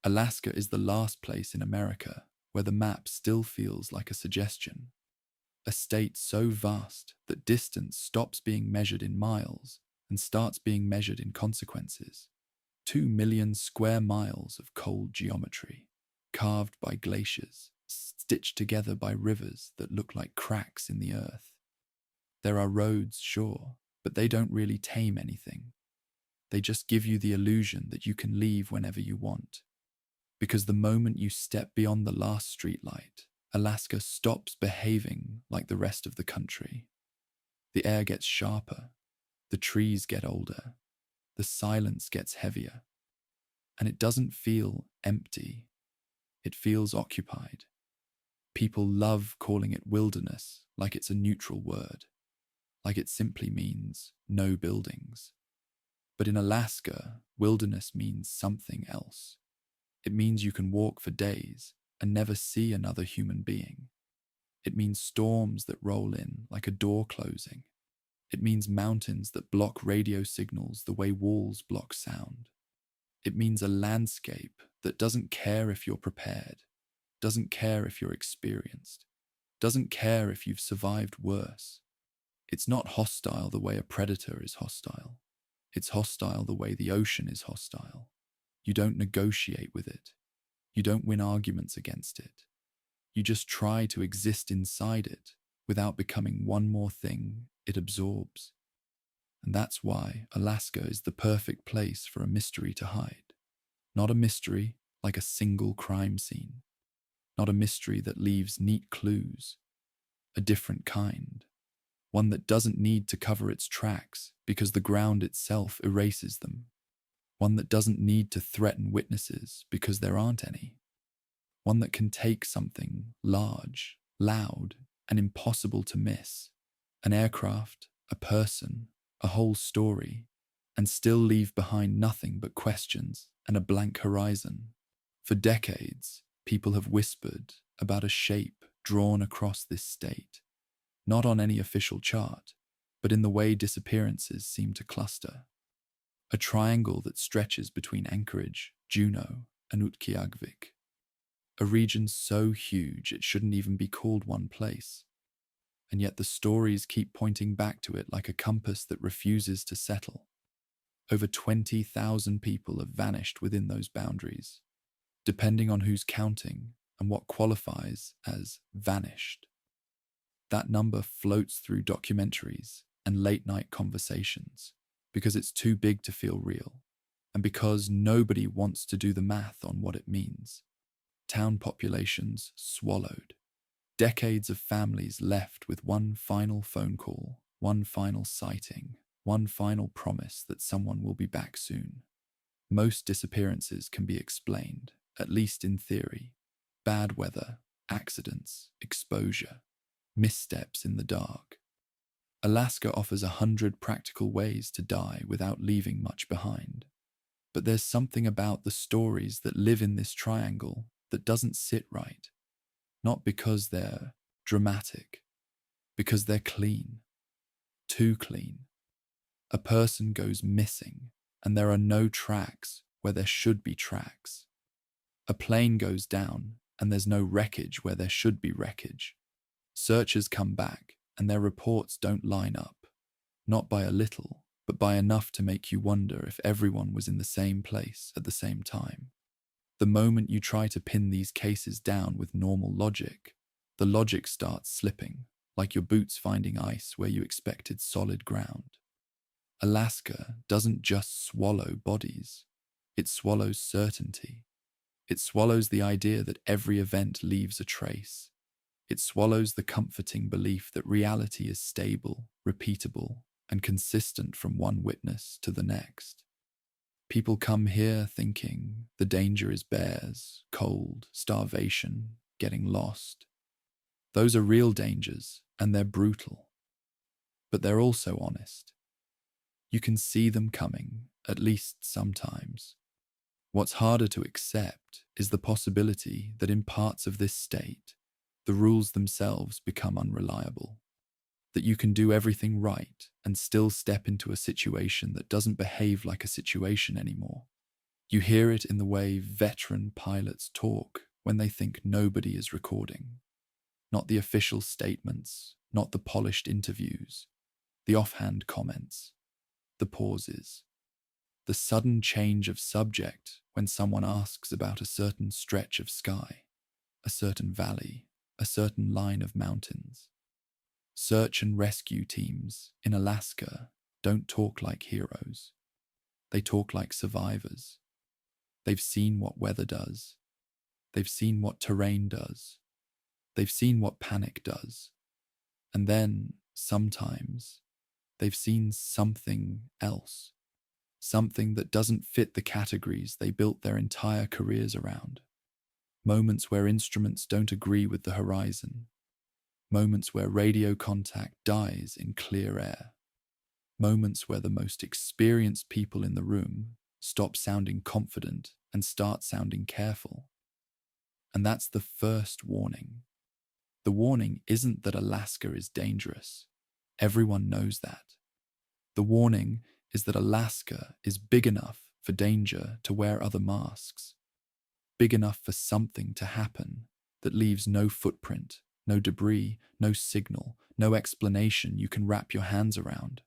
Alaska is the last place in America where the map still feels like a suggestion. A state so vast that distance stops being measured in miles and starts being measured in consequences. 2 million square miles of cold geometry, carved by glaciers, stitched together by rivers that look like cracks in the earth. There are roads, sure, but they don't really tame anything. They just give you the illusion that you can leave whenever you want. Because the moment you step beyond the last streetlight, Alaska stops behaving like the rest of the country. The air gets sharper, the trees get older, the silence gets heavier, and it doesn't feel empty. It feels occupied. People love calling it wilderness like it's a neutral word, like it simply means no buildings. But in Alaska, wilderness means something else. It means you can walk for days and never see another human being. It means storms that roll in like a door closing. It means mountains that block radio signals the way walls block sound. It means a landscape that doesn't care if you're prepared, doesn't care if you're experienced, doesn't care if you've survived worse. It's not hostile the way a predator is hostile. It's hostile the way the ocean is hostile. You don't negotiate with it. You don't win arguments against it. You just try to exist inside it without becoming one more thing it absorbs. And that's why Alaska is the perfect place for a mystery to hide. Not a mystery like a single crime scene. Not a mystery that leaves neat clues. A different kind. One that doesn't need to cover its tracks because the ground itself erases them. One that doesn't need to threaten witnesses because there aren't any. One that can take something large, loud, and impossible to miss, an aircraft, a person, a whole story, and still leave behind nothing but questions and a blank horizon. For decades, people have whispered about a shape drawn across this state, not on any official chart, but in the way disappearances seem to cluster. A triangle that stretches between Anchorage, Juneau, and Utqiagvik. A region so huge it shouldn't even be called one place. And yet the stories keep pointing back to it like a compass that refuses to settle. Over 20,000 people have vanished within those boundaries, depending on who's counting and what qualifies as vanished. That number floats through documentaries and late-night conversations because it's too big to feel real, and because nobody wants to do the math on what it means. Town populations swallowed. Decades of families left with one final phone call, one final sighting, one final promise that someone will be back soon. Most disappearances can be explained, at least in theory. Bad weather, accidents, exposure, missteps in the dark. Alaska offers 100 practical ways to die without leaving much behind. But there's something about the stories that live in this triangle that doesn't sit right. Not because they're dramatic, because they're clean. Too clean. A person goes missing, and there are no tracks where there should be tracks. A plane goes down, and there's no wreckage where there should be wreckage. Searchers come back, and their reports don't line up, not by a little, but by enough to make you wonder if everyone was in the same place at the same time. The moment you try to pin these cases down with normal logic, the logic starts slipping, like your boots finding ice where you expected solid ground. Alaska doesn't just swallow bodies, it swallows certainty. It swallows the idea that every event leaves a trace. It swallows the comforting belief that reality is stable, repeatable, and consistent from one witness to the next. People come here thinking the danger is bears, cold, starvation, getting lost. Those are real dangers, and they're brutal. But they're also honest. You can see them coming, at least sometimes. What's harder to accept is the possibility that in parts of this state, the rules themselves become unreliable. That you can do everything right and still step into a situation that doesn't behave like a situation anymore. You hear it in the way veteran pilots talk when they think nobody is recording. Not the official statements, not the polished interviews, the offhand comments, the pauses, the sudden change of subject when someone asks about a certain stretch of sky, a certain valley, a certain line of mountains. Search and rescue teams in Alaska don't talk like heroes. They talk like survivors. They've seen what weather does. They've seen what terrain does. They've seen what panic does. And then, sometimes, they've seen something else. Something that doesn't fit the categories they built their entire careers around. Moments where instruments don't agree with the horizon. Moments where radio contact dies in clear air. Moments where the most experienced people in the room stop sounding confident and start sounding careful. And that's the first warning. The warning isn't that Alaska is dangerous. Everyone knows that. The warning is that Alaska is big enough for danger to wear other masks. Big enough for something to happen that leaves no footprint, no debris, no signal, no explanation you can wrap your hands around.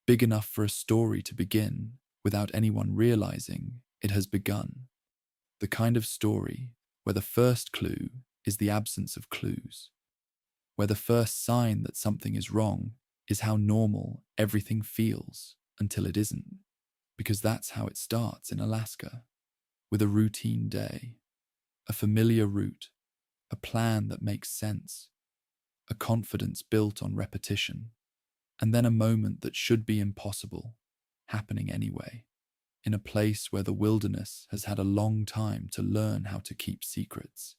Big enough for a story to begin without anyone realizing it has begun. The kind of story where the first clue is the absence of clues. Where the first sign that something is wrong is how normal everything feels until it isn't. Because that's how it starts in Alaska. With a routine day, a familiar route, a plan that makes sense, a confidence built on repetition, and then a moment that should be impossible, happening anyway, in a place where the wilderness has had a long time to learn how to keep secrets.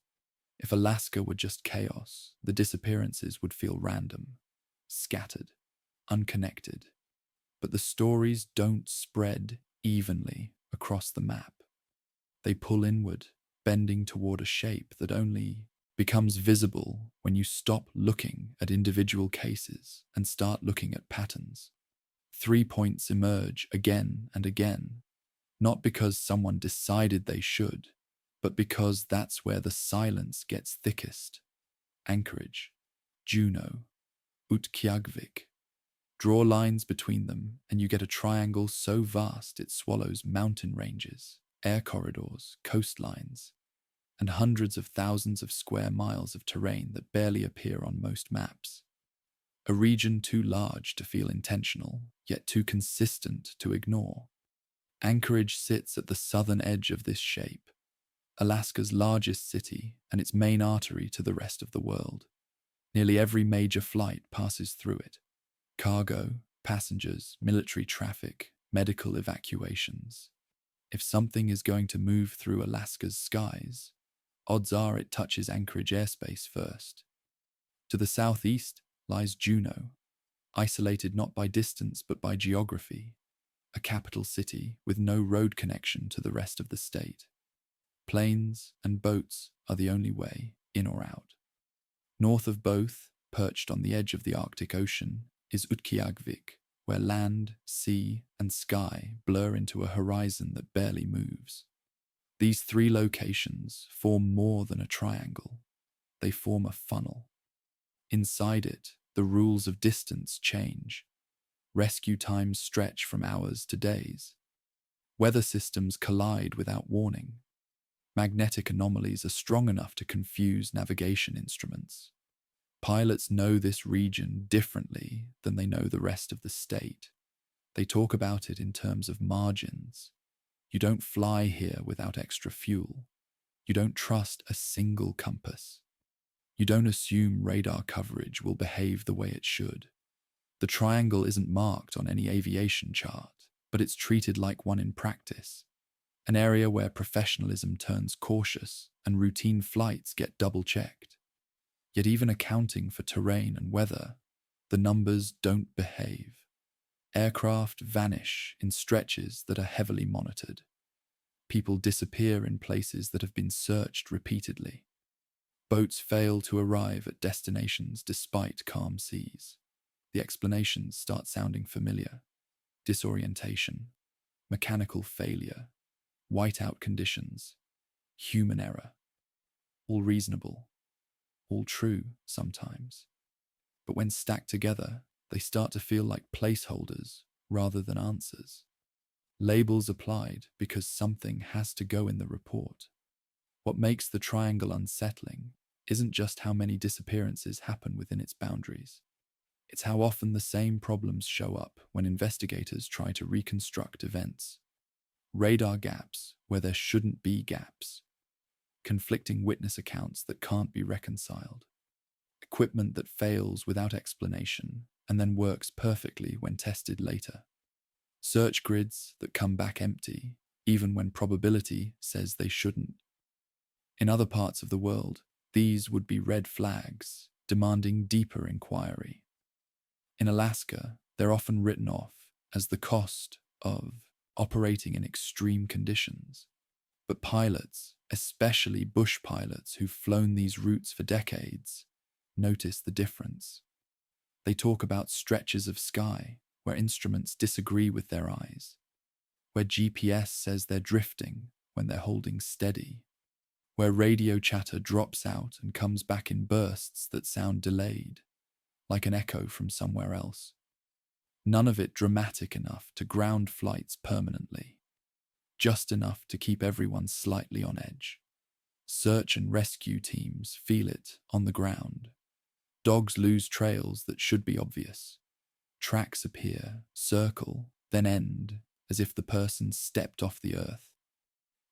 If Alaska were just chaos, the disappearances would feel random, scattered, unconnected. But the stories don't spread evenly across the map. They pull inward, bending toward a shape that only becomes visible when you stop looking at individual cases and start looking at patterns. 3 points emerge again and again, not because someone decided they should, but because that's where the silence gets thickest. Anchorage, Juneau, Utqiagvik. Draw lines between them and you get a triangle so vast it swallows mountain ranges, air corridors, coastlines, and hundreds of thousands of square miles of terrain that barely appear on most maps. A region too large to feel intentional, yet too consistent to ignore. Anchorage sits at the southern edge of this shape, Alaska's largest city and its main artery to the rest of the world. Nearly every major flight passes through it. Cargo, passengers, military traffic, medical evacuations. If something is going to move through Alaska's skies, odds are it touches Anchorage airspace first. To the southeast lies Juneau, isolated not by distance but by geography, a capital city with no road connection to the rest of the state. Planes and boats are the only way, in or out. North of both, perched on the edge of the Arctic Ocean, is Utqiagvik, where land, sea, and sky blur into a horizon that barely moves. These 3 locations form more than a triangle. They form a funnel. Inside it, the rules of distance change. Rescue times stretch from hours to days. Weather systems collide without warning. Magnetic anomalies are strong enough to confuse navigation instruments. Pilots know this region differently than they know the rest of the state. They talk about it in terms of margins. You don't fly here without extra fuel. You don't trust a single compass. You don't assume radar coverage will behave the way it should. The triangle isn't marked on any aviation chart, but it's treated like one in practice. An area where professionalism turns cautious and routine flights get double-checked. Yet even accounting for terrain and weather, the numbers don't behave. Aircraft vanish in stretches that are heavily monitored. People disappear in places that have been searched repeatedly. Boats fail to arrive at destinations despite calm seas. The explanations start sounding familiar. Disorientation, mechanical failure, whiteout conditions, human error. All reasonable, all true sometimes. But when stacked together, they start to feel like placeholders rather than answers. Labels applied because something has to go in the report. What makes the triangle unsettling isn't just how many disappearances happen within its boundaries. It's how often the same problems show up when investigators try to reconstruct events. Radar gaps where there shouldn't be gaps. Conflicting witness accounts that can't be reconciled. Equipment that fails without explanation and then works perfectly when tested later. Search grids that come back empty, even when probability says they shouldn't. In other parts of the world, these would be red flags, demanding deeper inquiry. In Alaska, they're often written off as the cost of operating in extreme conditions. But pilots, especially bush pilots who've flown these routes for decades, notice the difference. They talk about stretches of sky where instruments disagree with their eyes, where GPS says they're drifting when they're holding steady, where radio chatter drops out and comes back in bursts that sound delayed, like an echo from somewhere else. None of it dramatic enough to ground flights permanently, just enough to keep everyone slightly on edge. Search and rescue teams feel it on the ground. Dogs lose trails that should be obvious. Tracks appear, circle, then end, as if the person stepped off the earth.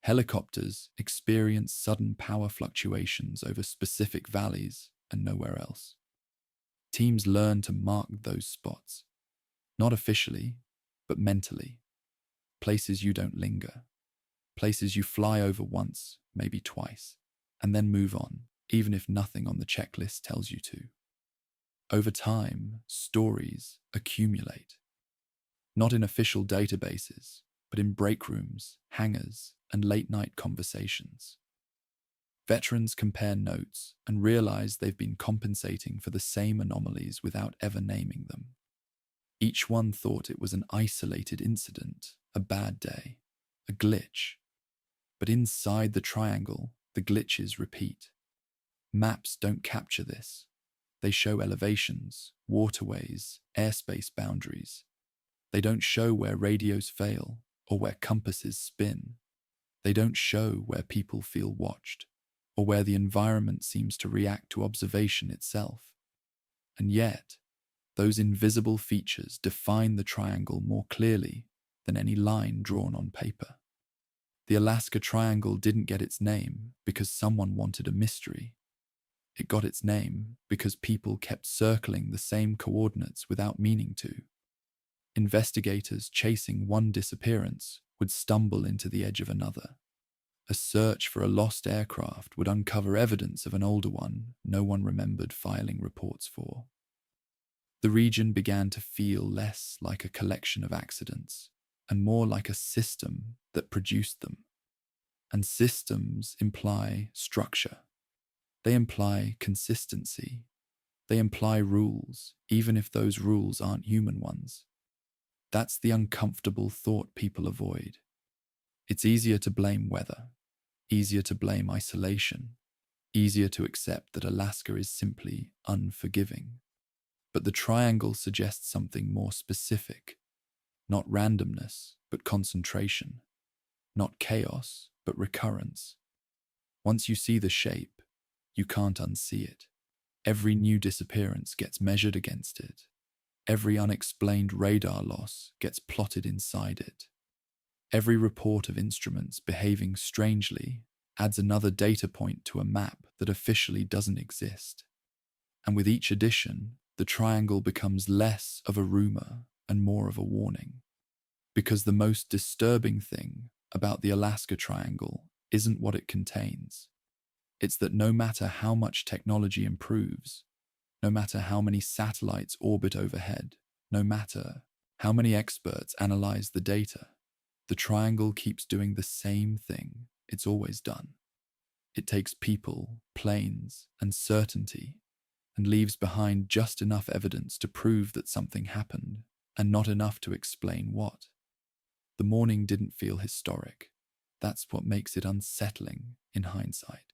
Helicopters experience sudden power fluctuations over specific valleys and nowhere else. Teams learn to mark those spots, not officially, but mentally. Places you don't linger. Places you fly over once, maybe twice, and then move on, even if nothing on the checklist tells you to. Over time, stories accumulate. Not in official databases, but in break rooms, hangars, and late-night conversations. Veterans compare notes and realize they've been compensating for the same anomalies without ever naming them. Each one thought it was an isolated incident, a bad day, a glitch. But inside the triangle, the glitches repeat. Maps don't capture this. They show elevations, waterways, airspace boundaries. They don't show where radios fail or where compasses spin. They don't show where people feel watched or where the environment seems to react to observation itself. And yet, those invisible features define the triangle more clearly than any line drawn on paper. The Alaska Triangle didn't get its name because someone wanted a mystery. It got its name because people kept circling the same coordinates without meaning to. Investigators chasing one disappearance would stumble into the edge of another. A search for a lost aircraft would uncover evidence of an older one no one remembered filing reports for. The region began to feel less like a collection of accidents and more like a system that produced them. And systems imply structure. They imply consistency. They imply rules, even if those rules aren't human ones. That's the uncomfortable thought people avoid. It's easier to blame weather, easier to blame isolation, easier to accept that Alaska is simply unforgiving. But the triangle suggests something more specific. Not randomness, but concentration. Not chaos, but recurrence. Once you see the shape, you can't unsee it. Every new disappearance gets measured against it. Every unexplained radar loss gets plotted inside it. Every report of instruments behaving strangely adds another data point to a map that officially doesn't exist. And with each addition, the triangle becomes less of a rumor and more of a warning. Because the most disturbing thing about the Alaska Triangle isn't what it contains. It's that no matter how much technology improves, no matter how many satellites orbit overhead, no matter how many experts analyze the data, the triangle keeps doing the same thing it's always done. It takes people, planes, and certainty, and leaves behind just enough evidence to prove that something happened, and not enough to explain what. The morning didn't feel historic. That's what makes it unsettling in hindsight.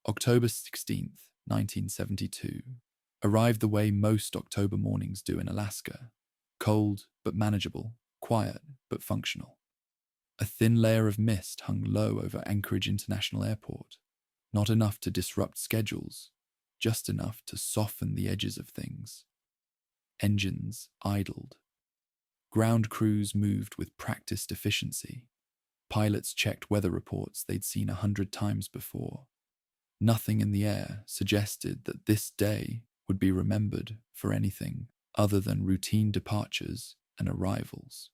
October 16th, 1972, arrived the way most October mornings do in Alaska. Cold but manageable, quiet but functional. A thin layer of mist hung low over Anchorage International Airport. Not enough to disrupt schedules, just enough to soften the edges of things. Engines idled. Ground crews moved with practiced efficiency. Pilots checked weather reports they'd seen 100 times before. Nothing in the air suggested that this day would be remembered for anything other than routine departures and arrivals.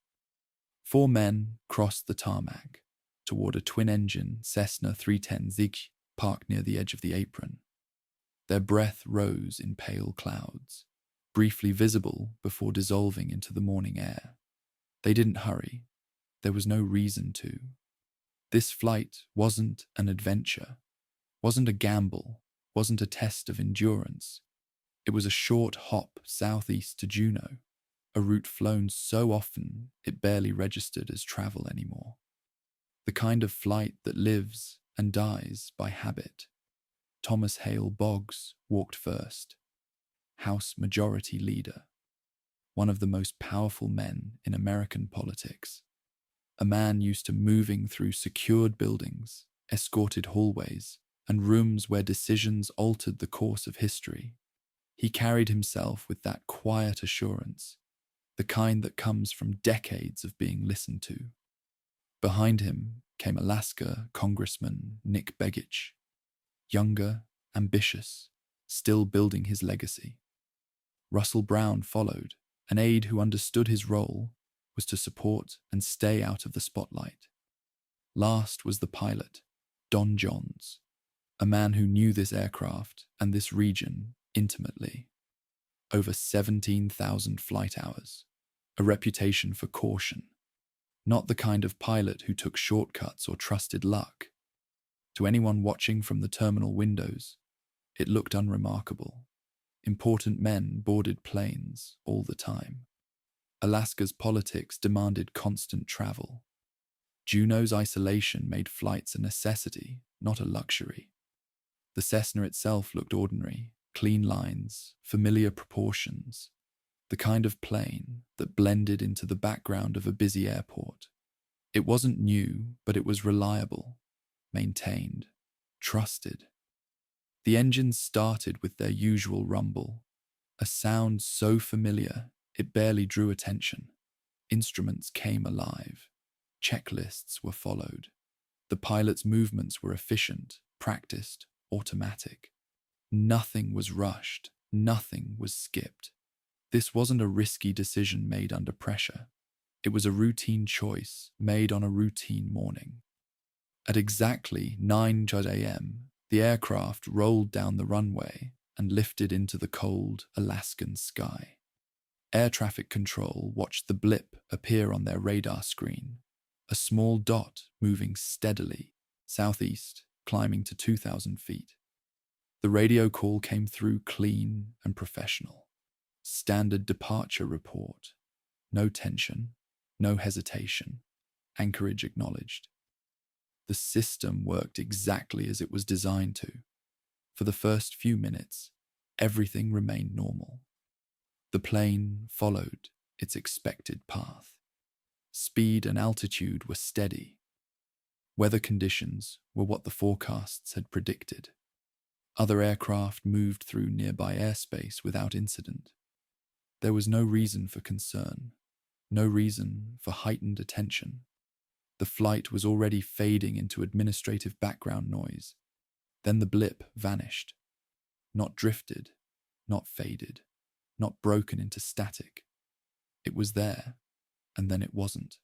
4 men crossed the tarmac toward a twin-engine Cessna 310 Zig parked near the edge of the apron. Their breath rose in pale clouds, briefly visible before dissolving into the morning air. They didn't hurry. There was no reason to. This flight wasn't an adventure, wasn't a gamble, wasn't a test of endurance. It was a short hop southeast to Juneau, a route flown so often it barely registered as travel anymore. The kind of flight that lives and dies by habit. Thomas Hale Boggs walked first, House Majority Leader, one of the most powerful men in American politics. A man used to moving through secured buildings, escorted hallways, and rooms where decisions altered the course of history. He carried himself with that quiet assurance, the kind that comes from decades of being listened to. Behind him came Alaska Congressman Nick Begich, younger, ambitious, still building his legacy. Russell Brown followed, an aide who understood his role was to support and stay out of the spotlight. Last was the pilot, Don Johns, a man who knew this aircraft and this region intimately. Over 17,000 flight hours, a reputation for caution. Not the kind of pilot who took shortcuts or trusted luck. To anyone watching from the terminal windows, it looked unremarkable. Important men boarded planes all the time. Alaska's politics demanded constant travel. Juneau's isolation made flights a necessity, not a luxury. The Cessna itself looked ordinary, clean lines, familiar proportions, the kind of plane that blended into the background of a busy airport. It wasn't new, but it was reliable, maintained, trusted. The engines started with their usual rumble, a sound so familiar it barely drew attention. Instruments came alive. Checklists were followed. The pilot's movements were efficient, practiced, automatic. Nothing was rushed. Nothing was skipped. This wasn't a risky decision made under pressure. It was a routine choice made on a routine morning. At exactly 9:00 a.m., the aircraft rolled down the runway and lifted into the cold Alaskan sky. Air traffic control watched the blip appear on their radar screen, a small dot moving steadily, southeast, climbing to 2,000 feet. The radio call came through clean and professional. Standard departure report. No tension, no hesitation. Anchorage acknowledged. The system worked exactly as it was designed to. For the first few minutes, everything remained normal. The plane followed its expected path. Speed and altitude were steady. Weather conditions were what the forecasts had predicted. Other aircraft moved through nearby airspace without incident. There was no reason for concern, no reason for heightened attention. The flight was already fading into administrative background noise. Then the blip vanished. Not drifted, not faded, not broken into static. It was there, and then it wasn't.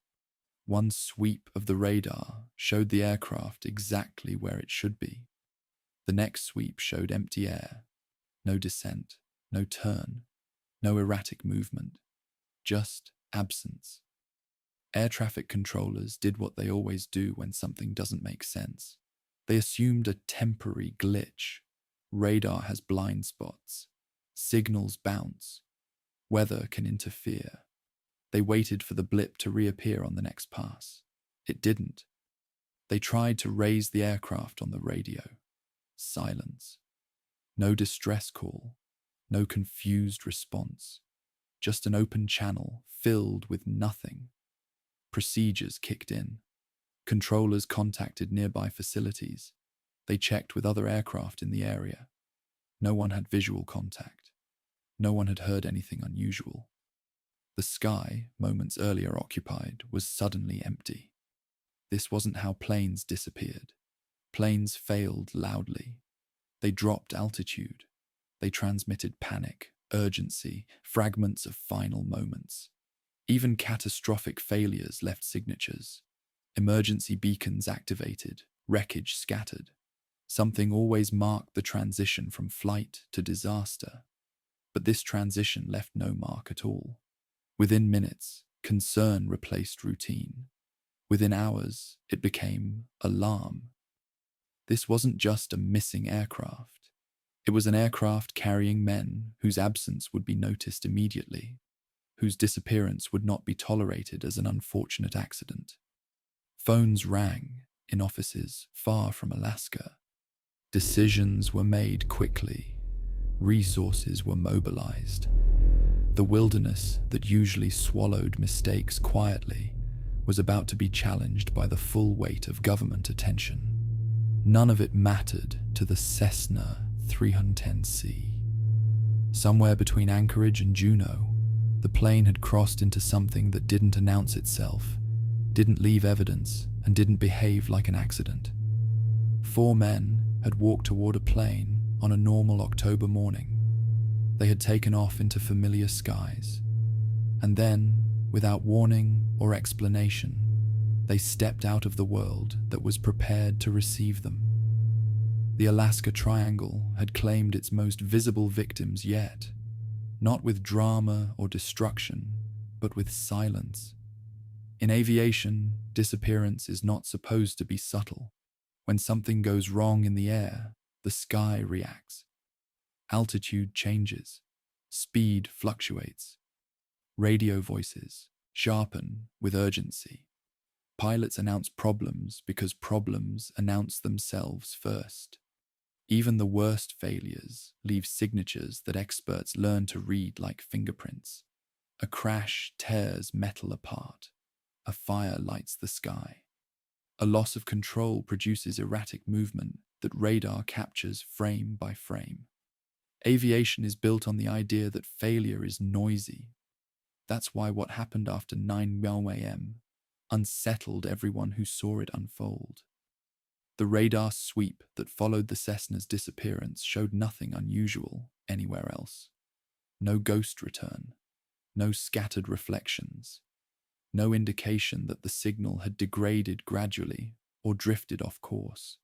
One sweep of the radar showed the aircraft exactly where it should be. The next sweep showed empty air. No descent, no turn, no erratic movement. Just absence. Air traffic controllers did what they always do when something doesn't make sense. They assumed a temporary glitch. Radar has blind spots. Signals bounce. Weather can interfere. They waited for the blip to reappear on the next pass. It didn't. They tried to raise the aircraft on the radio. Silence. No distress call. No confused response. Just an open channel filled with nothing. Procedures kicked in. Controllers contacted nearby facilities. They checked with other aircraft in the area. No one had visual contact. No one had heard anything unusual. The sky, moments earlier occupied, was suddenly empty. This wasn't how planes disappeared. Planes failed loudly. They dropped altitude. They transmitted panic, urgency, fragments of final moments. Even catastrophic failures left signatures. Emergency beacons activated, wreckage scattered. Something always marked the transition from flight to disaster. But this transition left no mark at all. Within minutes, concern replaced routine. Within hours, it became alarm. This wasn't just a missing aircraft. It was an aircraft carrying men whose absence would be noticed immediately, whose disappearance would not be tolerated as an unfortunate accident. Phones rang in offices far from Alaska. Decisions were made quickly. Resources were mobilized. The wilderness that usually swallowed mistakes quietly was about to be challenged by the full weight of government attention. None of it mattered to the Cessna 310C. Somewhere between Anchorage and Juneau, the plane had crossed into something that didn't announce itself, didn't leave evidence, and didn't behave like an accident. 4 men had walked toward a plane on a normal October morning. They had taken off into familiar skies. And then, without warning or explanation, they stepped out of the world that was prepared to receive them. The Alaska Triangle had claimed its most visible victims yet, not with drama or destruction, but with silence. In aviation, disappearance is not supposed to be subtle. When something goes wrong in the air, the sky reacts. Altitude changes. Speed fluctuates. Radio voices sharpen with urgency. Pilots announce problems because problems announce themselves first. Even the worst failures leave signatures that experts learn to read like fingerprints. A crash tears metal apart. A fire lights the sky. A loss of control produces erratic movement that radar captures frame by frame. Aviation is built on the idea that failure is noisy. That's why what happened after 9 a.m. unsettled everyone who saw it unfold. The radar sweep that followed the Cessna's disappearance showed nothing unusual anywhere else. No ghost return, no scattered reflections, no indication that the signal had degraded gradually or drifted off course.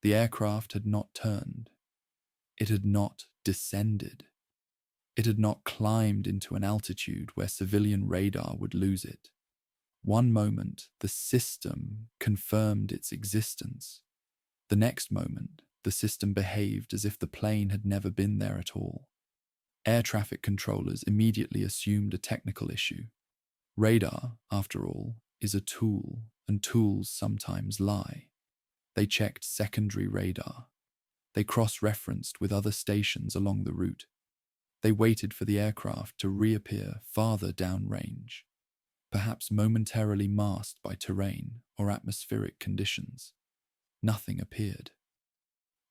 The aircraft had not turned. It had not descended. It had not climbed into an altitude where civilian radar would lose it. One moment, the system confirmed its existence. The next moment, the system behaved as if the plane had never been there at all. Air traffic controllers immediately assumed a technical issue. Radar, after all, is a tool, and tools sometimes lie. They checked secondary radar. They cross-referenced with other stations along the route. They waited for the aircraft to reappear farther downrange, perhaps momentarily masked by terrain or atmospheric conditions. Nothing appeared.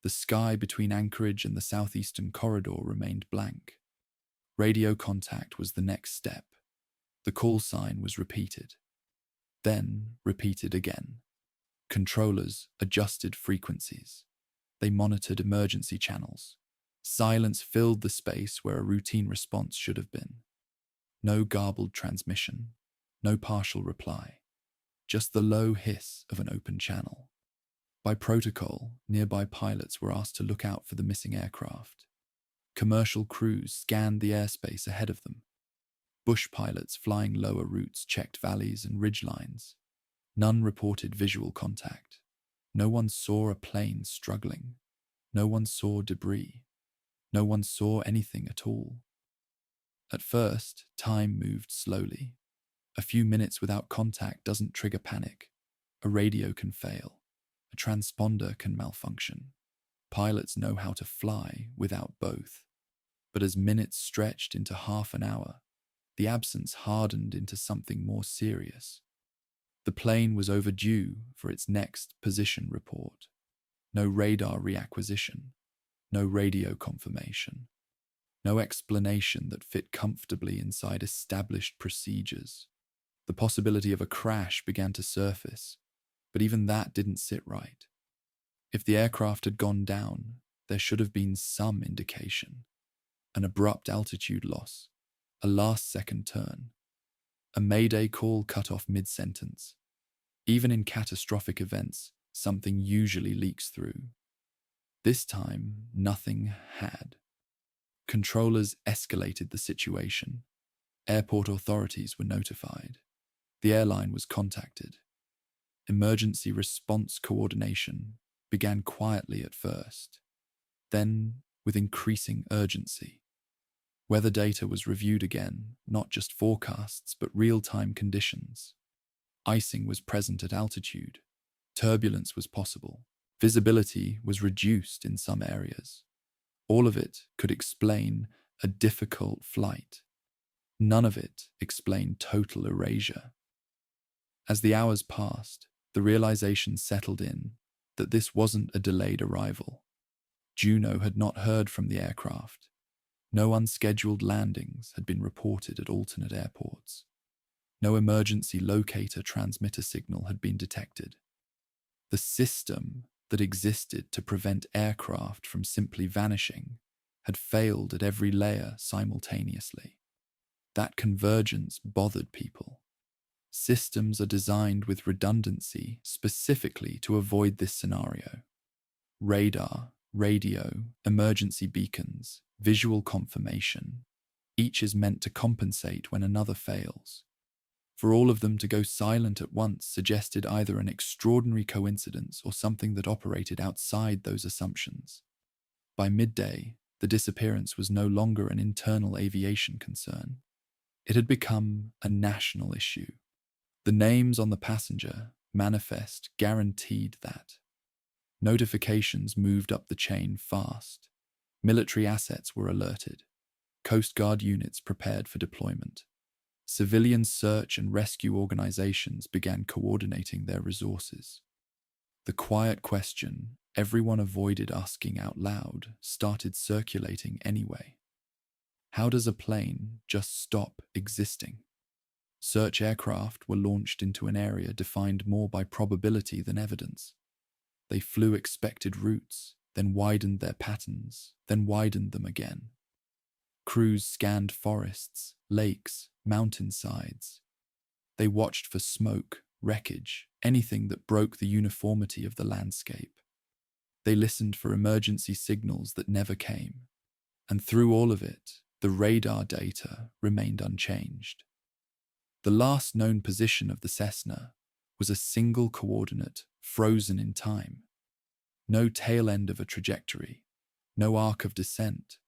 The sky between Anchorage and the southeastern corridor remained blank. Radio contact was the next step. The call sign was repeated. Then repeated again. Controllers adjusted frequencies. They monitored emergency channels. Silence filled the space where a routine response should have been. No garbled transmission, no partial reply, just the low hiss of an open channel. By protocol, nearby pilots were asked to look out for the missing aircraft. Commercial crews scanned the airspace ahead of them. Bush pilots flying lower routes checked valleys and ridgelines. None reported visual contact. No one saw a plane struggling. No one saw debris. No one saw anything at all. At first, time moved slowly. A few minutes without contact doesn't trigger panic. A radio can fail. A transponder can malfunction. Pilots know how to fly without both. But as minutes stretched into half an hour, the absence hardened into something more serious. The plane was overdue for its next position report. No radar reacquisition, no radio confirmation, no explanation that fit comfortably inside established procedures. The possibility of a crash began to surface, but even that didn't sit right. If the aircraft had gone down, there should have been some indication. An abrupt altitude loss, a last-second turn, a mayday call cut off mid-sentence. Even in catastrophic events, something usually leaks through. This time, nothing had. Controllers escalated the situation. Airport authorities were notified. The airline was contacted. Emergency response coordination began quietly at first, then with increasing urgency. Weather data was reviewed again, not just forecasts, but real-time conditions. Icing was present at altitude. Turbulence was possible. Visibility was reduced in some areas. All of it could explain a difficult flight. None of it explained total erasure. As the hours passed, the realization settled in that this wasn't a delayed arrival. Juneau had not heard from the aircraft. No unscheduled landings had been reported at alternate airports. No emergency locator transmitter signal had been detected. The system that existed to prevent aircraft from simply vanishing had failed at every layer simultaneously. That convergence bothered people. Systems are designed with redundancy specifically to avoid this scenario. Radar, radio, emergency beacons, visual confirmation, each is meant to compensate when another fails. For all of them to go silent at once suggested either an extraordinary coincidence or something that operated outside those assumptions. By midday, the disappearance was no longer an internal aviation concern. It had become a national issue. The names on the passenger manifest guaranteed that. Notifications moved up the chain fast. Military assets were alerted. Coast Guard units prepared for deployment. Civilian search and rescue organizations began coordinating their resources. The quiet question everyone avoided asking out loud started circulating anyway. How does a plane just stop existing? Search aircraft were launched into an area defined more by probability than evidence. They flew expected routes, then widened their patterns, then widened them again. Crews scanned forests, lakes, mountainsides. They watched for smoke, wreckage, anything that broke the uniformity of the landscape. They listened for emergency signals that never came. And through all of it, the radar data remained unchanged. The last known position of the Cessna was a single coordinate frozen in time. No tail end of a trajectory, no arc of descent,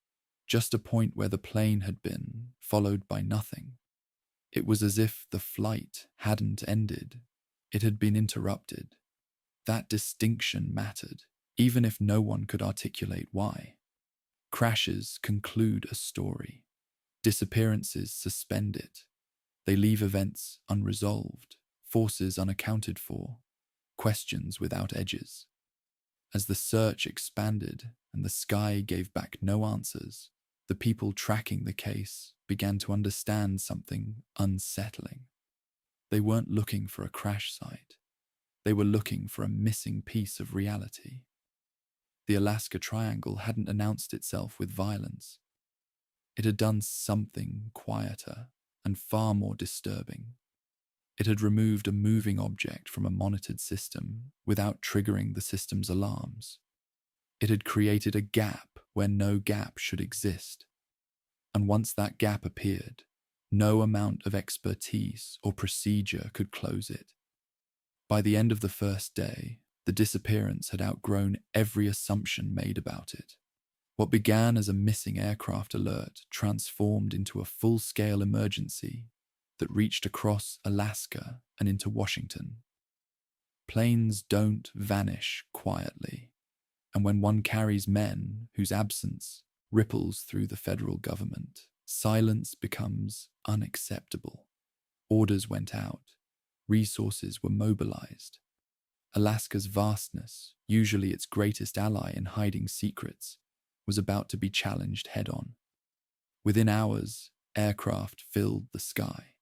just a point where the plane had been, followed by nothing. It was as if the flight hadn't ended. It had been interrupted. That distinction mattered, even if no one could articulate why. Crashes conclude a story. Disappearances suspend it. They leave events unresolved, forces unaccounted for, questions without edges. As the search expanded and the sky gave back no answers, the people tracking the case began to understand something unsettling. They weren't looking for a crash site. They were looking for a missing piece of reality. The Alaska Triangle hadn't announced itself with violence. It had done something quieter and far more disturbing. It had removed a moving object from a monitored system without triggering the system's alarms. It had created a gap where no gap should exist. And once that gap appeared, no amount of expertise or procedure could close it. By the end of the first day, the disappearance had outgrown every assumption made about it. What began as a missing aircraft alert transformed into a full-scale emergency that reached across Alaska and into Washington. Planes don't vanish quietly, and when one carries men whose absence ripples through the federal government, silence becomes unacceptable. Orders went out, resources were mobilized. Alaska's vastness, usually its greatest ally in hiding secrets, was about to be challenged head-on. Within hours, aircraft filled the sky.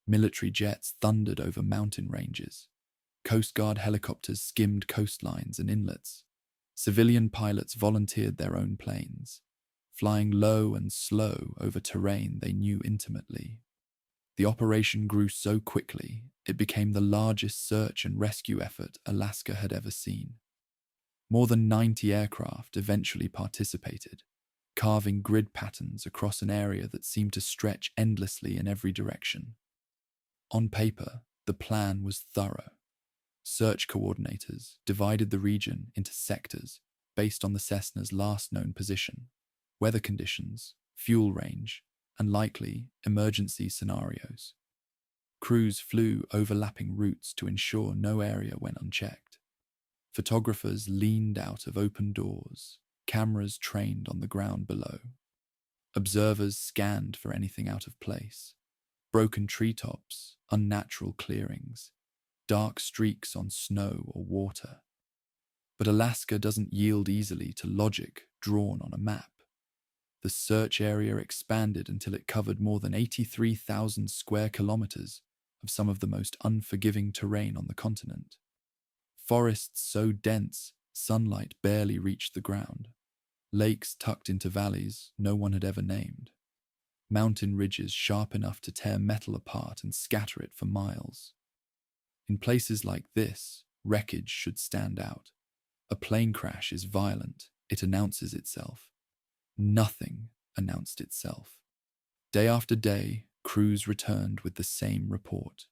Military jets thundered over mountain ranges. Coast Guard helicopters skimmed coastlines and inlets. Civilian pilots volunteered their own planes, flying low and slow over terrain they knew intimately. The operation grew so quickly, it became the largest search and rescue effort Alaska had ever seen. More than 90 aircraft eventually participated, carving grid patterns across an area that seemed to stretch endlessly in every direction. On paper, the plan was thorough. Search coordinators divided the region into sectors based on the Cessna's last known position, weather conditions, fuel range, and likely emergency scenarios. Crews flew overlapping routes to ensure no area went unchecked. Photographers leaned out of open doors, cameras trained on the ground below. Observers scanned for anything out of place. Broken treetops, unnatural clearings, dark streaks on snow or water. But Alaska doesn't yield easily to logic drawn on a map. The search area expanded until it covered more than 83,000 square kilometers of some of the most unforgiving terrain on the continent. Forests so dense, sunlight barely reached the ground. Lakes tucked into valleys no one had ever named. Mountain ridges sharp enough to tear metal apart and scatter it for miles. In places like this, wreckage should stand out. A plane crash is violent, it announces itself. Nothing announced itself. Day after day, crews returned with the same report.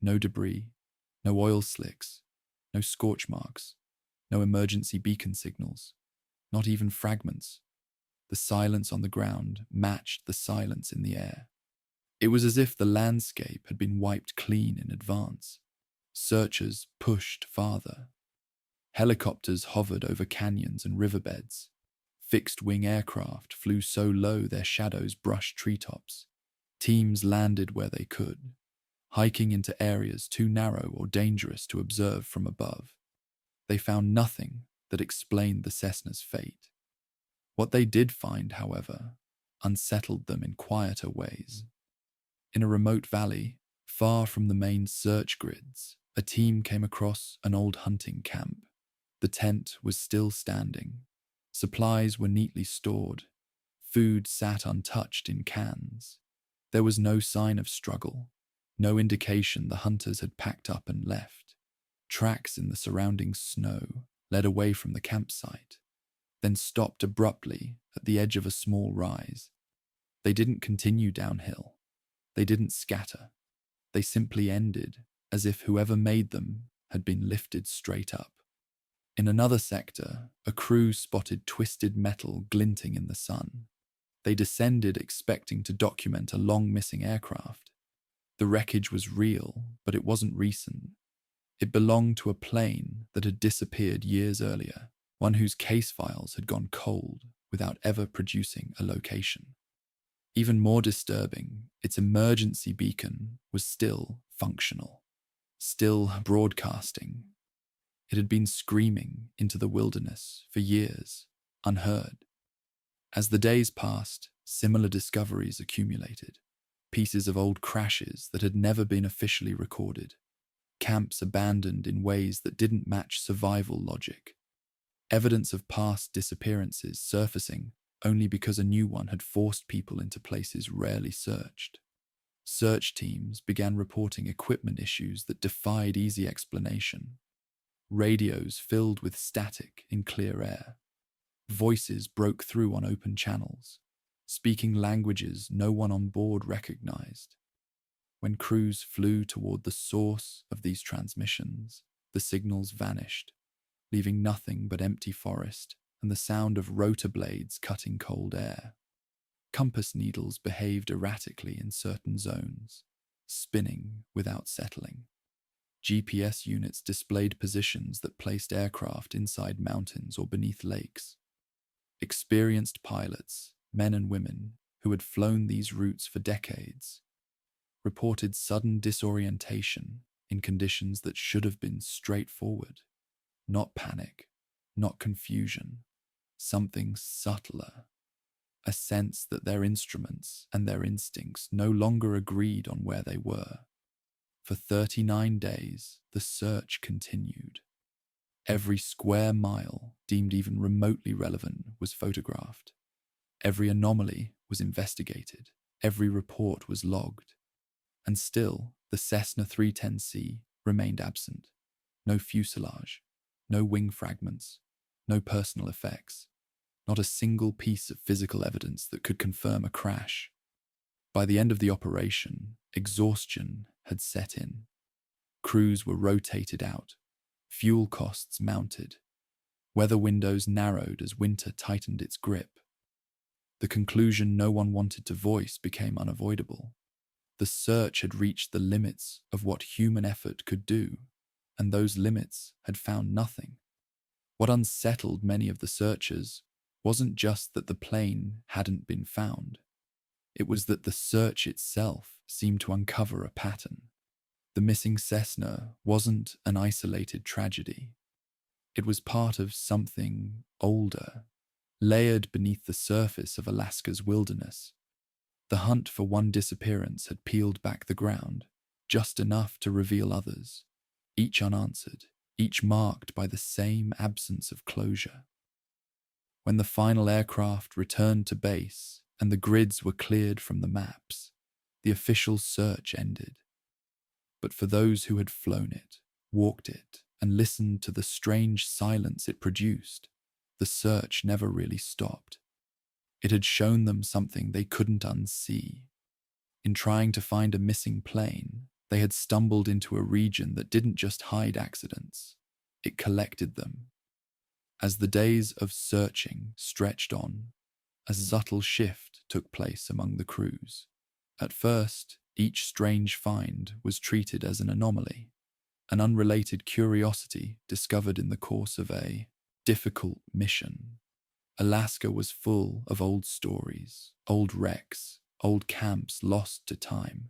No debris, no oil slicks, no scorch marks, no emergency beacon signals, not even fragments. The silence on the ground matched the silence in the air. It was as if the landscape had been wiped clean in advance. Searchers pushed farther. Helicopters hovered over canyons and riverbeds. Fixed-wing aircraft flew so low their shadows brushed treetops. Teams landed where they could, hiking into areas too narrow or dangerous to observe from above. They found nothing that explained the Cessna's fate. What they did find, however, unsettled them in quieter ways. In a remote valley, far from the main search grids, a team came across an old hunting camp. The tent was still standing. Supplies were neatly stored. Food sat untouched in cans. There was no sign of struggle, no indication the hunters had packed up and left. Tracks in the surrounding snow led away from the campsite, then stopped abruptly at the edge of a small rise. They didn't continue downhill. They didn't scatter. They simply ended, as if whoever made them had been lifted straight up. In another sector, a crew spotted twisted metal glinting in the sun. They descended expecting to document a long-missing aircraft. The wreckage was real, but it wasn't recent. It belonged to a plane that had disappeared years earlier, one whose case files had gone cold without ever producing a location. Even more disturbing, its emergency beacon was still functional, still broadcasting. It had been screaming into the wilderness for years, unheard. As the days passed, similar discoveries accumulated. Pieces of old crashes that had never been officially recorded. Camps abandoned in ways that didn't match survival logic. Evidence of past disappearances surfacing only because a new one had forced people into places rarely searched. Search teams began reporting equipment issues that defied easy explanation. Radios filled with static in clear air. Voices broke through on open channels, speaking languages no one on board recognized. When crews flew toward the source of these transmissions, the signals vanished, leaving nothing but empty forest and the sound of rotor blades cutting cold air. Compass needles behaved erratically in certain zones, spinning without settling. GPS units displayed positions that placed aircraft inside mountains or beneath lakes. Experienced pilots, men and women, who had flown these routes for decades, reported sudden disorientation in conditions that should have been straightforward. Not panic, not confusion, something subtler. A sense that their instruments and their instincts no longer agreed on where they were. For 39 days, the search continued. Every square mile deemed even remotely relevant was photographed. Every anomaly was investigated. Every report was logged. And still, the Cessna 310C remained absent. No fuselage, no wing fragments, no personal effects. Not a single piece of physical evidence that could confirm a crash. By the end of the operation, exhaustion had set in. Crews were rotated out. Fuel costs mounted. Weather windows narrowed as winter tightened its grip. The conclusion no one wanted to voice became unavoidable. The search had reached the limits of what human effort could do, and those limits had found nothing. What unsettled many of the searchers wasn't just that the plane hadn't been found. It was that the search itself seemed to uncover a pattern. The missing Cessna wasn't an isolated tragedy. It was part of something older, layered beneath the surface of Alaska's wilderness. The hunt for one disappearance had peeled back the ground, just enough to reveal others, each unanswered, each marked by the same absence of closure. When the final aircraft returned to base and the grids were cleared from the maps, the official search ended. But for those who had flown it, walked it, and listened to the strange silence it produced, the search never really stopped. It had shown them something they couldn't unsee. In trying to find a missing plane, they had stumbled into a region that didn't just hide accidents, it collected them. As the days of searching stretched on, a subtle shift took place among the crews. At first, each strange find was treated as an anomaly, an unrelated curiosity discovered in the course of a difficult mission. Alaska was full of old stories, old wrecks, old camps lost to time.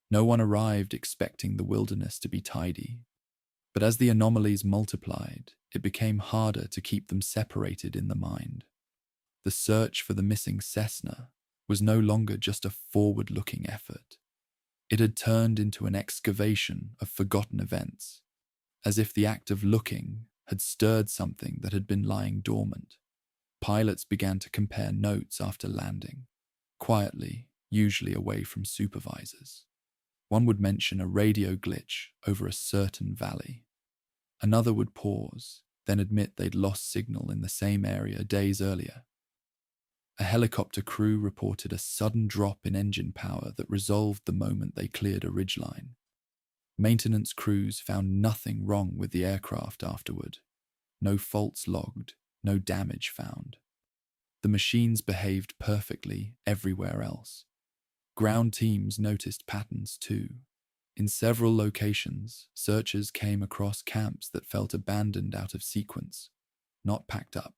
No one arrived expecting the wilderness to be tidy. But as the anomalies multiplied, it became harder to keep them separated in the mind. The search for the missing Cessna was no longer just a forward-looking effort. It had turned into an excavation of forgotten events, as if the act of looking had stirred something that had been lying dormant. Pilots began to compare notes after landing, quietly, usually away from supervisors. One would mention a radio glitch over a certain valley. Another would pause, then admit they'd lost signal in the same area days earlier. A helicopter crew reported a sudden drop in engine power that resolved the moment they cleared a ridgeline. Maintenance crews found nothing wrong with the aircraft afterward. No faults logged, no damage found. The machines behaved perfectly everywhere else. Ground teams noticed patterns too. In several locations, searchers came across camps that felt abandoned out of sequence, not packed up,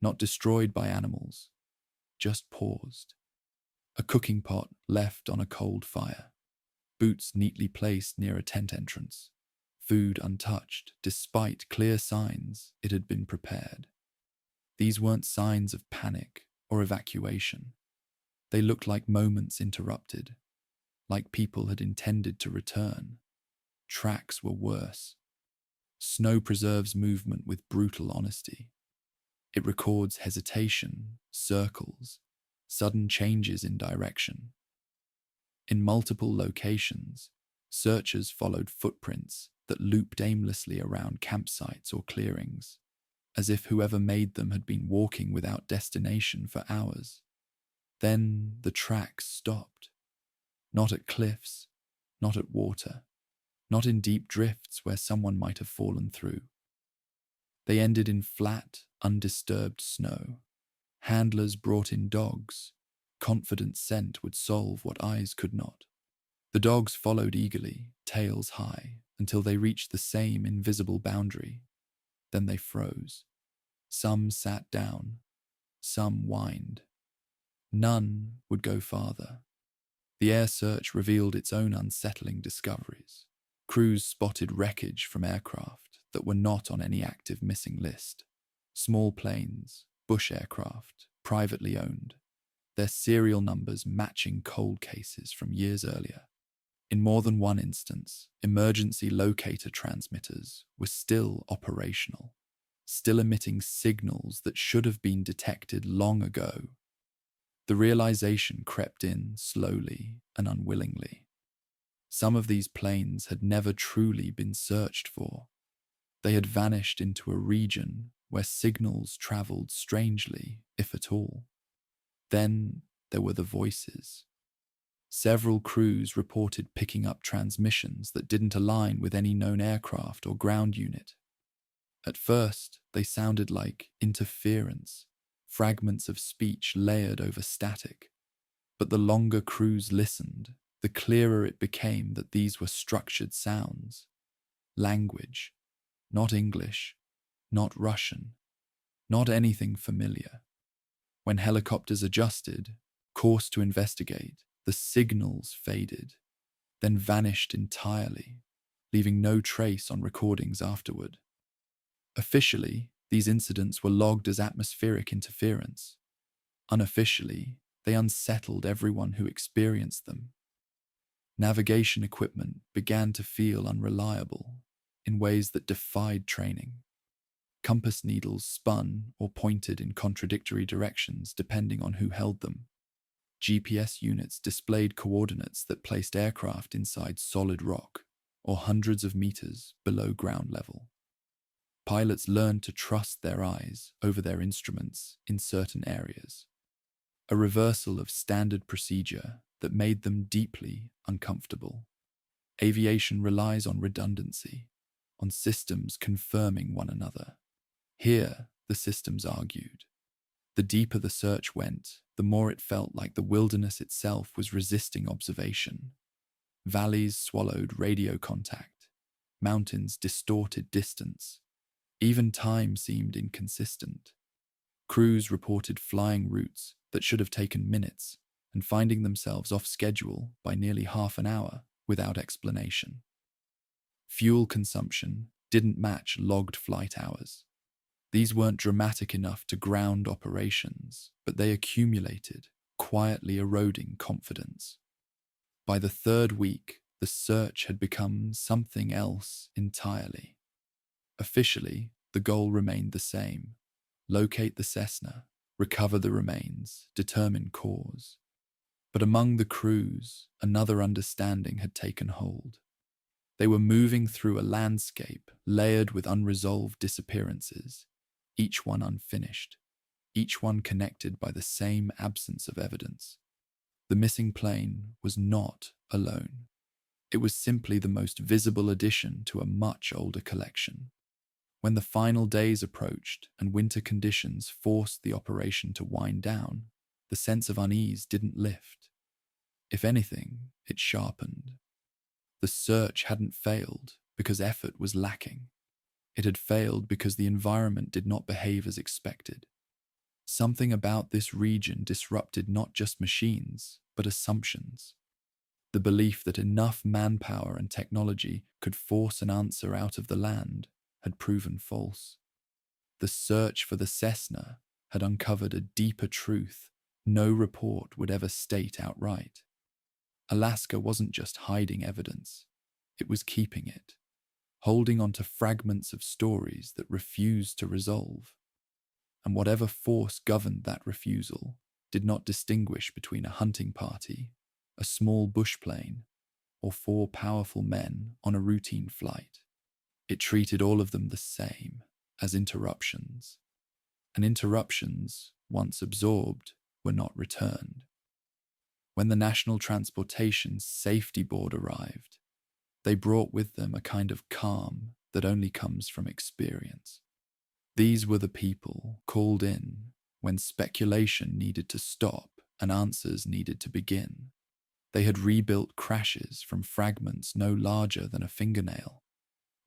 not destroyed by animals, just paused. A cooking pot left on a cold fire, boots neatly placed near a tent entrance, food untouched despite clear signs it had been prepared. These weren't signs of panic or evacuation. They looked like moments interrupted, like people had intended to return. Tracks were worse. Snow preserves movement with brutal honesty. It records hesitation, circles, sudden changes in direction. In multiple locations, searchers followed footprints that looped aimlessly around campsites or clearings, as if whoever made them had been walking without destination for hours. Then the tracks stopped. Not at cliffs, not at water, not in deep drifts where someone might have fallen through. They ended in flat, undisturbed snow. Handlers brought in dogs. Confident scent would solve what eyes could not. The dogs followed eagerly, tails high, until they reached the same invisible boundary. Then they froze. Some sat down, some whined. None would go farther. The air search revealed its own unsettling discoveries. Crews spotted wreckage from aircraft that were not on any active missing list. Small planes, bush aircraft, privately owned, their serial numbers matching cold cases from years earlier. In more than one instance, emergency locator transmitters were still operational, still emitting signals that should have been detected long ago. The realization crept in slowly and unwillingly. Some of these planes had never truly been searched for. They had vanished into a region where signals traveled strangely, if at all. Then there were the voices. Several crews reported picking up transmissions that didn't align with any known aircraft or ground unit. At first, they sounded like interference, fragments of speech layered over static. But the longer crews listened, the clearer it became that these were structured sounds. Language, not English, not Russian, not anything familiar. When helicopters adjusted course to investigate, the signals faded, then vanished entirely, leaving no trace on recordings afterward. Officially, these incidents were logged as atmospheric interference. Unofficially, they unsettled everyone who experienced them. Navigation equipment began to feel unreliable in ways that defied training. Compass needles spun or pointed in contradictory directions depending on who held them. GPS units displayed coordinates that placed aircraft inside solid rock or hundreds of meters below ground level. Pilots learned to trust their eyes over their instruments in certain areas, a reversal of standard procedure that made them deeply uncomfortable. Aviation relies on redundancy, on systems confirming one another. Here, the systems argued. The deeper the search went, the more it felt like the wilderness itself was resisting observation. Valleys swallowed radio contact, mountains distorted distance. Even time seemed inconsistent. Crews reported flying routes that should have taken minutes and finding themselves off schedule by nearly half an hour without explanation. Fuel consumption didn't match logged flight hours. These weren't dramatic enough to ground operations, but they accumulated, quietly eroding confidence. By the third week, the search had become something else entirely. Officially, the goal remained the same: locate the Cessna, recover the remains, determine cause. But among the crews, another understanding had taken hold. They were moving through a landscape layered with unresolved disappearances, each one unfinished, each one connected by the same absence of evidence. The missing plane was not alone. It was simply the most visible addition to a much older collection. When the final days approached and winter conditions forced the operation to wind down, the sense of unease didn't lift. If anything, it sharpened. The search hadn't failed because effort was lacking. It had failed because the environment did not behave as expected. Something about this region disrupted not just machines, but assumptions. The belief that enough manpower and technology could force an answer out of the land had proven false. The search for the Cessna had uncovered a deeper truth no report would ever state outright. Alaska wasn't just hiding evidence, it was keeping it, holding on to fragments of stories that refused to resolve. And whatever force governed that refusal did not distinguish between a hunting party, a small bush plane, or 4 powerful men on a routine flight. It treated all of them the same, as interruptions. And interruptions, once absorbed, were not returned. When the National Transportation Safety Board arrived, they brought with them a kind of calm that only comes from experience. These were the people called in when speculation needed to stop and answers needed to begin. They had rebuilt crashes from fragments no larger than a fingernail,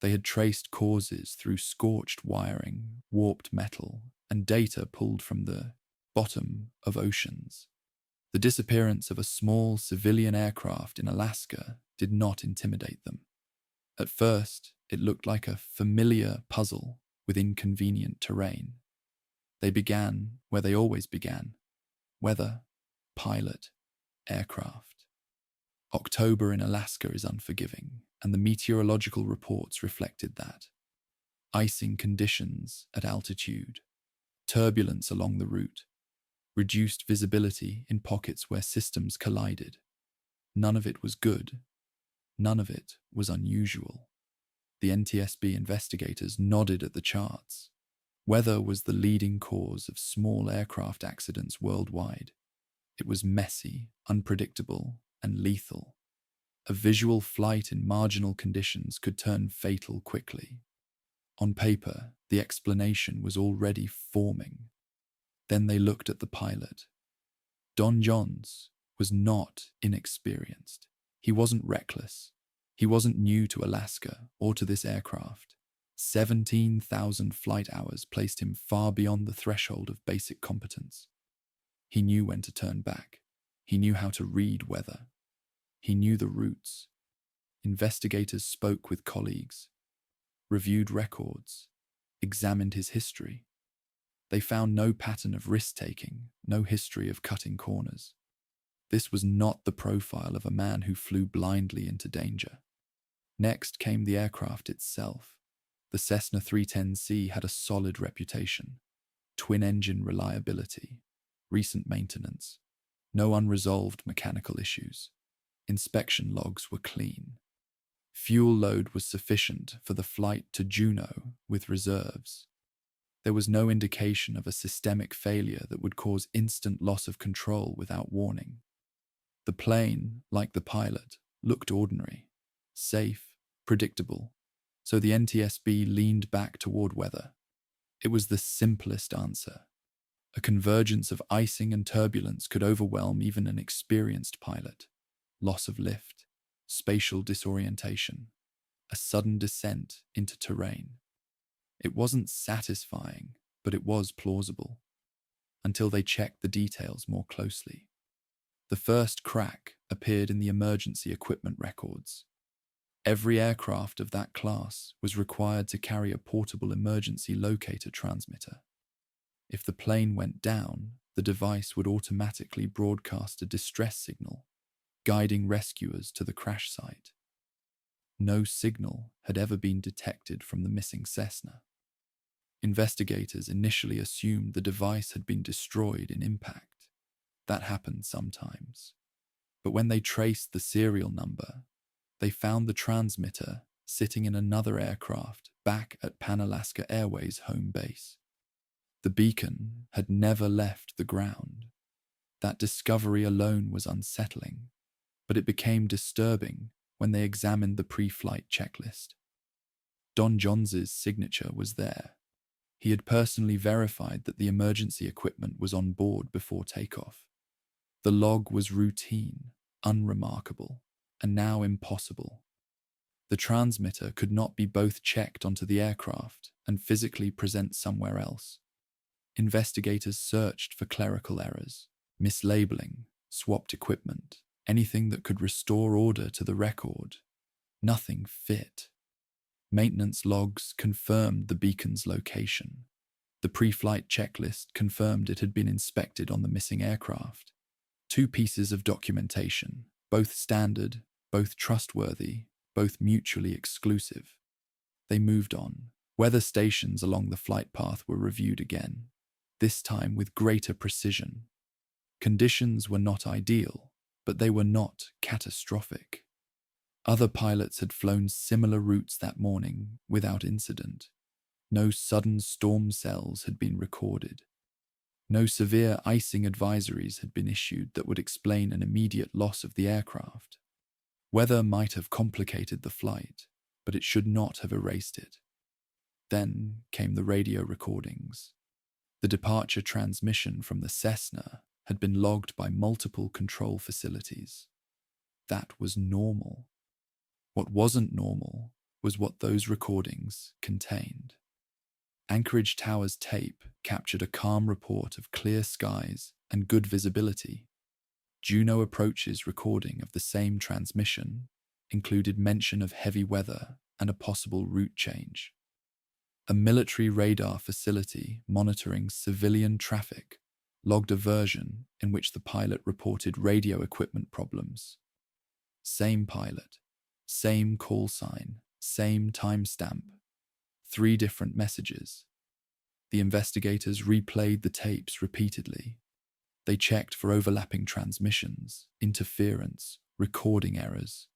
They had traced causes through scorched wiring, warped metal, and data pulled from the bottom of oceans. The disappearance of a small civilian aircraft in Alaska did not intimidate them. At first, it looked like a familiar puzzle with inconvenient terrain. They began where they always began: weather, pilot, aircraft. October in Alaska is unforgiving, and the meteorological reports reflected that. Icing conditions at altitude, turbulence along the route, reduced visibility in pockets where systems collided. None of it was good. None of it was unusual. The NTSB investigators nodded at the charts. Weather was the leading cause of small aircraft accidents worldwide. It was messy, unpredictable, and lethal. A visual flight in marginal conditions could turn fatal quickly. On paper, the explanation was already forming. Then they looked at the pilot. Don Johns was not inexperienced. He wasn't reckless. He wasn't new to Alaska or to this aircraft. 17,000 flight hours placed him far beyond the threshold of basic competence. He knew when to turn back. He knew how to read weather. He knew the routes. Investigators spoke with colleagues, reviewed records, examined his history. They found no pattern of risk-taking, no history of cutting corners. This was not the profile of a man who flew blindly into danger. Next came the aircraft itself. The Cessna 310C had a solid reputation: twin-engine reliability, recent maintenance, no unresolved mechanical issues. Inspection logs were clean. Fuel load was sufficient for the flight to Juneau with reserves. There was no indication of a systemic failure that would cause instant loss of control without warning. The plane, like the pilot, looked ordinary, safe, predictable, so the NTSB leaned back toward weather. It was the simplest answer. A convergence of icing and turbulence could overwhelm even an experienced pilot. Loss of lift, spatial disorientation, a sudden descent into terrain. It wasn't satisfying, but it was plausible, until they checked the details more closely. The first crack appeared in the emergency equipment records. Every aircraft of that class was required to carry a portable emergency locator transmitter. If the plane went down, the device would automatically broadcast a distress signal, guiding rescuers to the crash site. No signal had ever been detected from the missing Cessna. Investigators initially assumed the device had been destroyed in impact. That happened sometimes. But when they traced the serial number, they found the transmitter sitting in another aircraft back at Pan-Alaska Airways' home base. The beacon had never left the ground. That discovery alone was unsettling, but it became disturbing when they examined the pre-flight checklist. Don Johns' signature was there. He had personally verified that the emergency equipment was on board before takeoff. The log was routine, unremarkable, and now impossible. The transmitter could not be both checked onto the aircraft and physically present somewhere else. Investigators searched for clerical errors, mislabeling, swapped equipment, anything that could restore order to the record. Nothing fit. Maintenance logs confirmed the beacon's location. The pre-flight checklist confirmed it had been inspected on the missing aircraft. 2 pieces of documentation, both standard, both trustworthy, both mutually exclusive. They moved on. Weather stations along the flight path were reviewed again, this time with greater precision. Conditions were not ideal, but they were not catastrophic. Other pilots had flown similar routes that morning without incident. No sudden storm cells had been recorded. No severe icing advisories had been issued that would explain an immediate loss of the aircraft. Weather might have complicated the flight, but it should not have erased it. Then came the radio recordings. The departure transmission from the Cessna had been logged by multiple control facilities. That was normal. What wasn't normal was what those recordings contained. Anchorage Tower's tape captured a calm report of clear skies and good visibility. Juneau Approach's recording of the same transmission included mention of heavy weather and a possible route change. A military radar facility monitoring civilian traffic logged a version in which the pilot reported radio equipment problems. Same pilot, same call sign, same timestamp. 3 different messages. The investigators replayed the tapes repeatedly. They checked for overlapping transmissions, interference, recording errors.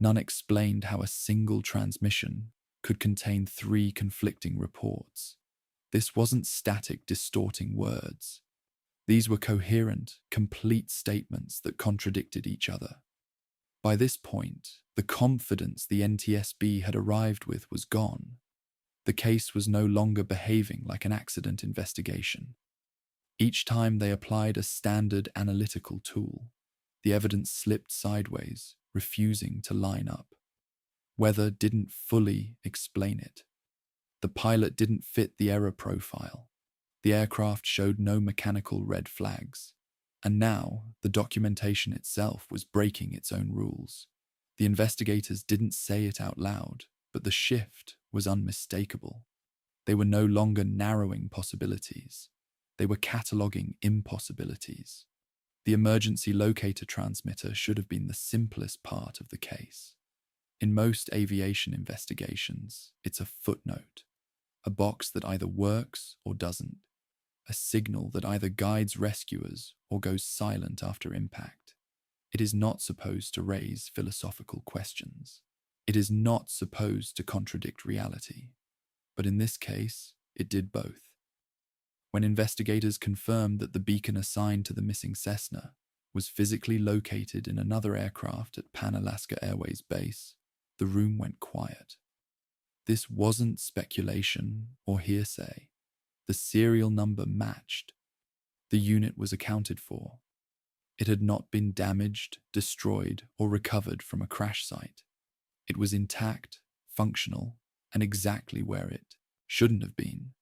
None explained how a single transmission could contain 3 conflicting reports. This wasn't static, distorting words. These were coherent, complete statements that contradicted each other. By this point, the confidence the NTSB had arrived with was gone. The case was no longer behaving like an accident investigation. Each time they applied a standard analytical tool, the evidence slipped sideways, refusing to line up. Weather didn't fully explain it. The pilot didn't fit the error profile. The aircraft showed no mechanical red flags. And now, the documentation itself was breaking its own rules. The investigators didn't say it out loud, but the shift was unmistakable. They were no longer narrowing possibilities. They were cataloguing impossibilities. The emergency locator transmitter should have been the simplest part of the case. In most aviation investigations, it's a footnote, a box that either works or doesn't, a signal that either guides rescuers or goes silent after impact. It is not supposed to raise philosophical questions. It is not supposed to contradict reality. But in this case, it did both. When investigators confirmed that the beacon assigned to the missing Cessna was physically located in another aircraft at Pan Alaska Airways base, the room went quiet. This wasn't speculation or hearsay. The serial number matched. The unit was accounted for. It had not been damaged, destroyed, or recovered from a crash site. It was intact, functional, and exactly where it shouldn't have been.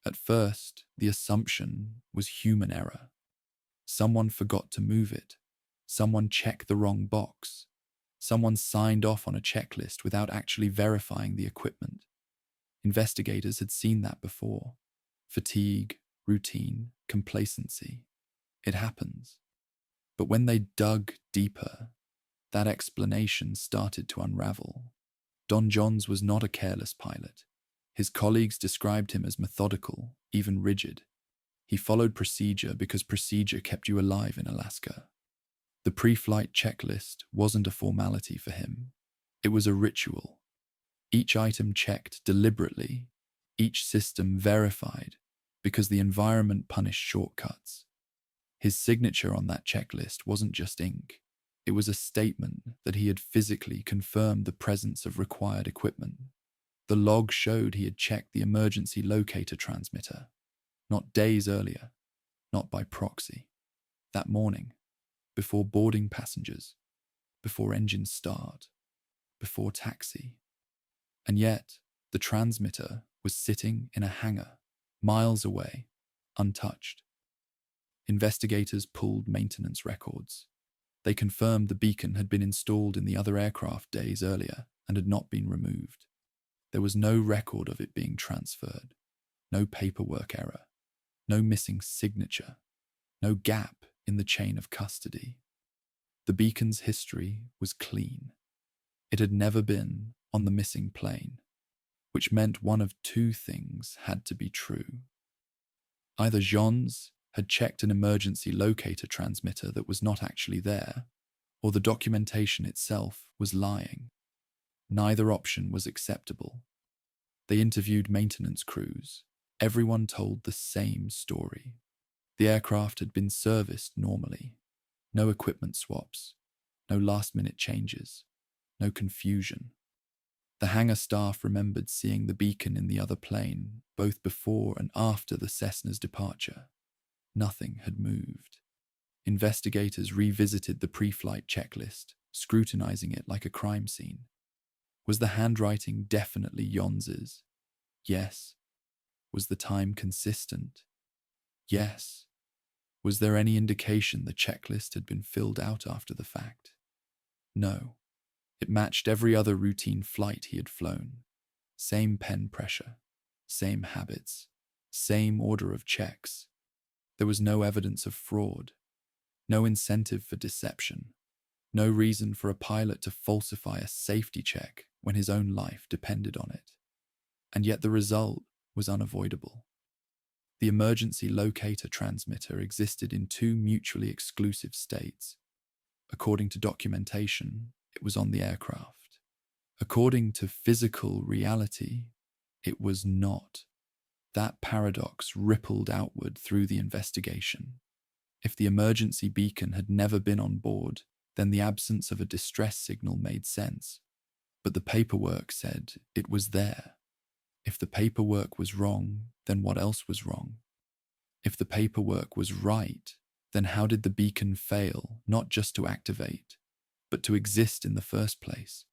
At first, the assumption was human error. Someone forgot to move it. Someone checked the wrong box. Someone signed off on a checklist without actually verifying the equipment. Investigators had seen that before. Fatigue, routine, complacency. It happens. But when they dug deeper, that explanation started to unravel. Don Johns was not a careless pilot. His colleagues described him as methodical, even rigid. He followed procedure because procedure kept you alive in Alaska. The pre-flight checklist wasn't a formality for him. It was a ritual. Each item checked deliberately, each system verified, because the environment punished shortcuts. His signature on that checklist wasn't just ink. It was a statement that he had physically confirmed the presence of required equipment. The log showed he had checked the emergency locator transmitter, not days earlier, not by proxy. That morning, before boarding passengers, before engine start, before taxi. And yet, the transmitter was sitting in a hangar, miles away, untouched. Investigators pulled maintenance records. They confirmed the beacon had been installed in the other aircraft days earlier and had not been removed. There was no record of it being transferred, no paperwork error, no missing signature, no gap in the chain of custody. The beacon's history was clean. It had never been on the missing plane, which meant one of 2 things had to be true. Either Johns had checked an emergency locator transmitter that was not actually there, or the documentation itself was lying. Neither option was acceptable. They interviewed maintenance crews. Everyone told the same story. The aircraft had been serviced normally. No equipment swaps, no last-minute changes, no confusion. The hangar staff remembered seeing the beacon in the other plane, both before and after the Cessna's departure. Nothing had moved. Investigators revisited the pre-flight checklist, scrutinizing it like a crime scene. Was the handwriting definitely Yons's? Yes. Was the time consistent? Yes. Was there any indication the checklist had been filled out after the fact? No. It matched every other routine flight he had flown. Same pen pressure, same habits, same order of checks. There was no evidence of fraud, no incentive for deception, no reason for a pilot to falsify a safety check when his own life depended on it. And yet the result was unavoidable. The emergency locator transmitter existed in two mutually exclusive states. According to documentation, it was on the aircraft. According to physical reality, it was not. That paradox rippled outward through the investigation. If the emergency beacon had never been on board, then the absence of a distress signal made sense. But the paperwork said it was there. If the paperwork was wrong, then what else was wrong? If the paperwork was right, then how did the beacon fail not just to activate, but to exist in the first place?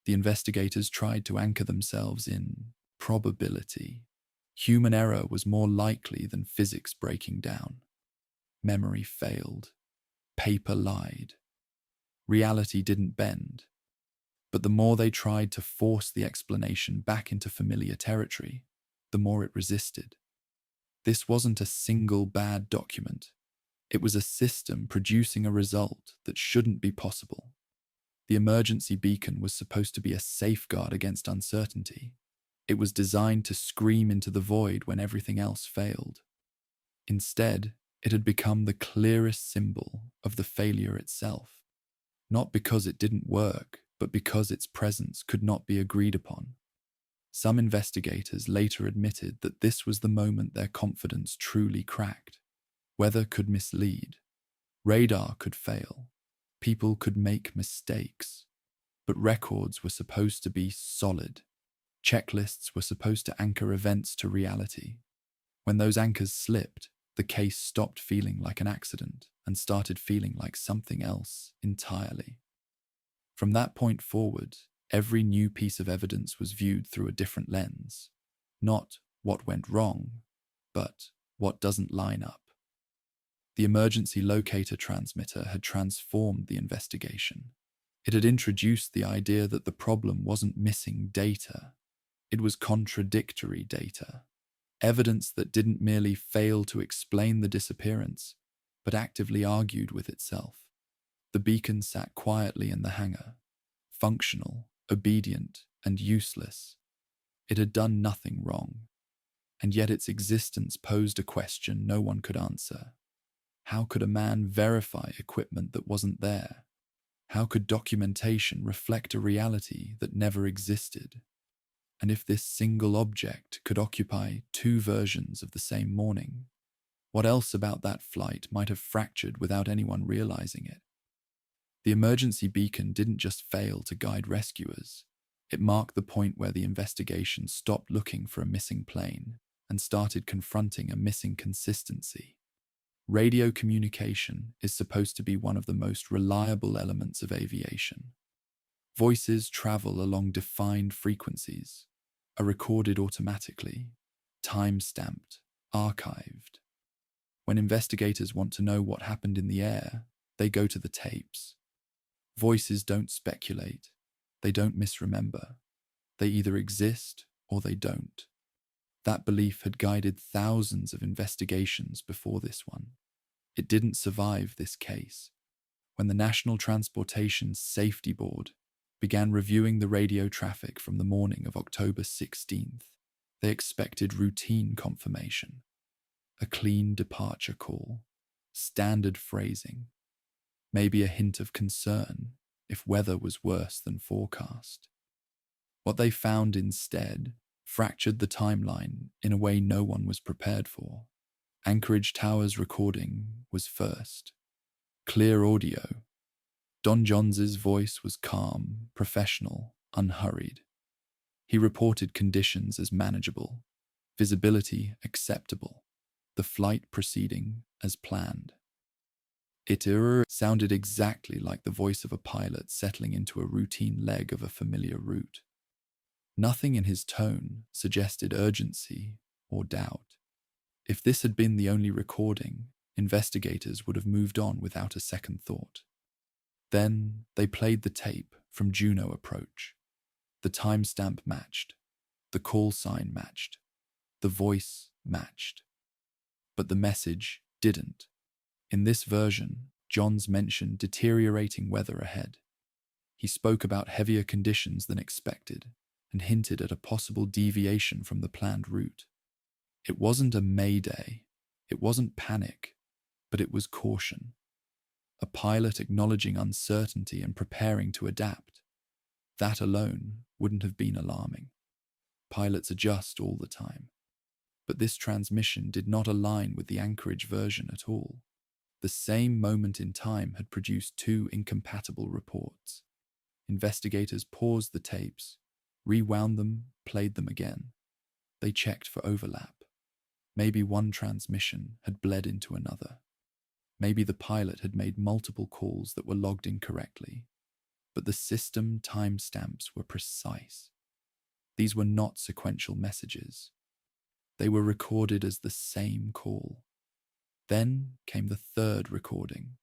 The investigators tried to anchor themselves in probability. Human error was more likely than physics breaking down. Memory failed. Paper lied. Reality didn't bend. But the more they tried to force the explanation back into familiar territory, the more it resisted. This wasn't a single bad document. It was a system producing a result that shouldn't be possible. The emergency beacon was supposed to be a safeguard against uncertainty. It was designed to scream into the void when everything else failed. Instead, it had become the clearest symbol of the failure itself. Not because it didn't work, but because its presence could not be agreed upon. Some investigators later admitted that this was the moment their confidence truly cracked. Weather could mislead. Radar could fail. People could make mistakes. But records were supposed to be solid. Checklists were supposed to anchor events to reality. When those anchors slipped, the case stopped feeling like an accident and started feeling like something else entirely. From that point forward, every new piece of evidence was viewed through a different lens. Not what went wrong, but what doesn't line up. The emergency locator transmitter had transformed the investigation. It had introduced the idea that the problem wasn't missing data. It was contradictory data. Evidence that didn't merely fail to explain the disappearance, but actively argued with itself. The beacon sat quietly in the hangar, functional, obedient, and useless. It had done nothing wrong, and yet its existence posed a question no one could answer. How could a man verify equipment that wasn't there? How could documentation reflect a reality that never existed? And if this single object could occupy two versions of the same morning, what else about that flight might have fractured without anyone realizing it? The emergency beacon didn't just fail to guide rescuers. It marked the point where the investigation stopped looking for a missing plane and started confronting a missing consistency. Radio communication is supposed to be one of the most reliable elements of aviation. Voices travel along defined frequencies, are recorded automatically, time-stamped, archived. When investigators want to know what happened in the air, they go to the tapes. Voices don't speculate, they don't misremember. They either exist or they don't. That belief had guided thousands of investigations before this one. It didn't survive this case. When the National Transportation Safety Board began reviewing the radio traffic from the morning of October 16th, they expected routine confirmation, a clean departure call, standard phrasing, maybe a hint of concern if weather was worse than forecast. What they found instead fractured the timeline in a way no one was prepared for. Anchorage Tower's recording was first. Clear audio. Don Johns's voice was calm, professional, unhurried. He reported conditions as manageable, visibility acceptable, the flight proceeding as planned. It sounded exactly like the voice of a pilot settling into a routine leg of a familiar route. Nothing in his tone suggested urgency or doubt. If this had been the only recording, investigators would have moved on without a second thought. Then they played the tape from Juno Approach. The timestamp matched. The call sign matched. The voice matched. But the message didn't. In this version, Johns mentioned deteriorating weather ahead. He spoke about heavier conditions than expected and hinted at a possible deviation from the planned route. It wasn't a mayday, it wasn't panic, but it was caution. A pilot acknowledging uncertainty and preparing to adapt. That alone wouldn't have been alarming. Pilots adjust all the time. But this transmission did not align with the Anchorage version at all. The same moment in time had produced two incompatible reports. Investigators paused the tapes, rewound them, played them again. They checked for overlap. Maybe one transmission had bled into another. Maybe the pilot had made multiple calls that were logged incorrectly. But the system timestamps were precise. These were not sequential messages. They were recorded as the same call. Then came the third recording.